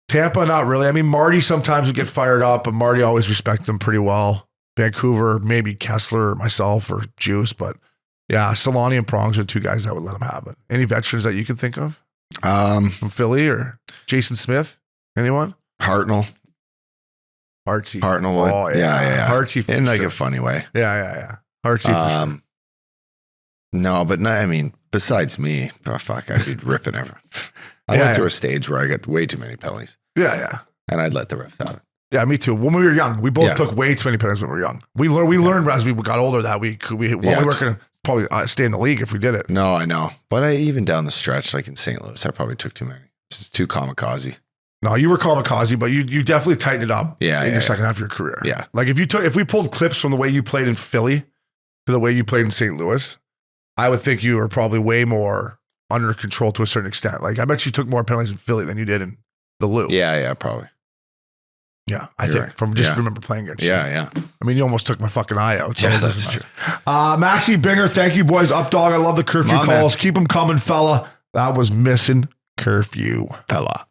Speaker 1: Tampa, not really. I mean, Marty sometimes would get fired up, but Marty always respected them pretty well. Vancouver, maybe Kessler or myself or Juice. But yeah, Solani and Prongs are two guys that would let him have it. Any veterans that you can think of? From Philly or Jason Smith? Anyone?
Speaker 2: Hartnell.
Speaker 1: Hartsey.
Speaker 2: Hartnell.
Speaker 1: Oh,
Speaker 2: yeah.
Speaker 1: Hartsey for
Speaker 2: in like
Speaker 1: sure.
Speaker 2: a funny way.
Speaker 1: Yeah. Hartsey for sure.
Speaker 2: No, but no, I mean, besides me, fuck, I'd be ripping everyone. I went through a stage where I got way too many penalties.
Speaker 1: Yeah.
Speaker 2: And I'd let the refs have it.
Speaker 1: Yeah, me too. When we were young, we both took way too many penalties when we were young. We learned as we got older that we weren't going to probably stay in the league if we did it.
Speaker 2: No, I know. But even down the stretch, like in St. Louis, I probably took too many. This is too kamikaze.
Speaker 1: No, you were kamikaze, but you definitely tightened it up in your second half of your career.
Speaker 2: Yeah.
Speaker 1: Like if we pulled clips from the way you played in Philly to the way you played in St. Louis, I would think you were probably way more under control to a certain extent. Like I bet you took more penalties in Philly than you did in the Lou.
Speaker 2: Yeah, probably.
Speaker 1: Yeah, I think from just remember playing against you.
Speaker 2: Yeah.
Speaker 1: I mean, you almost took my fucking eye out.
Speaker 2: Yeah, that's true.
Speaker 1: Maxie Binger, thank you, boys. Up dog, I love the curfew calls. Keep them coming, fella. That was Missin Curfew.
Speaker 2: Fella.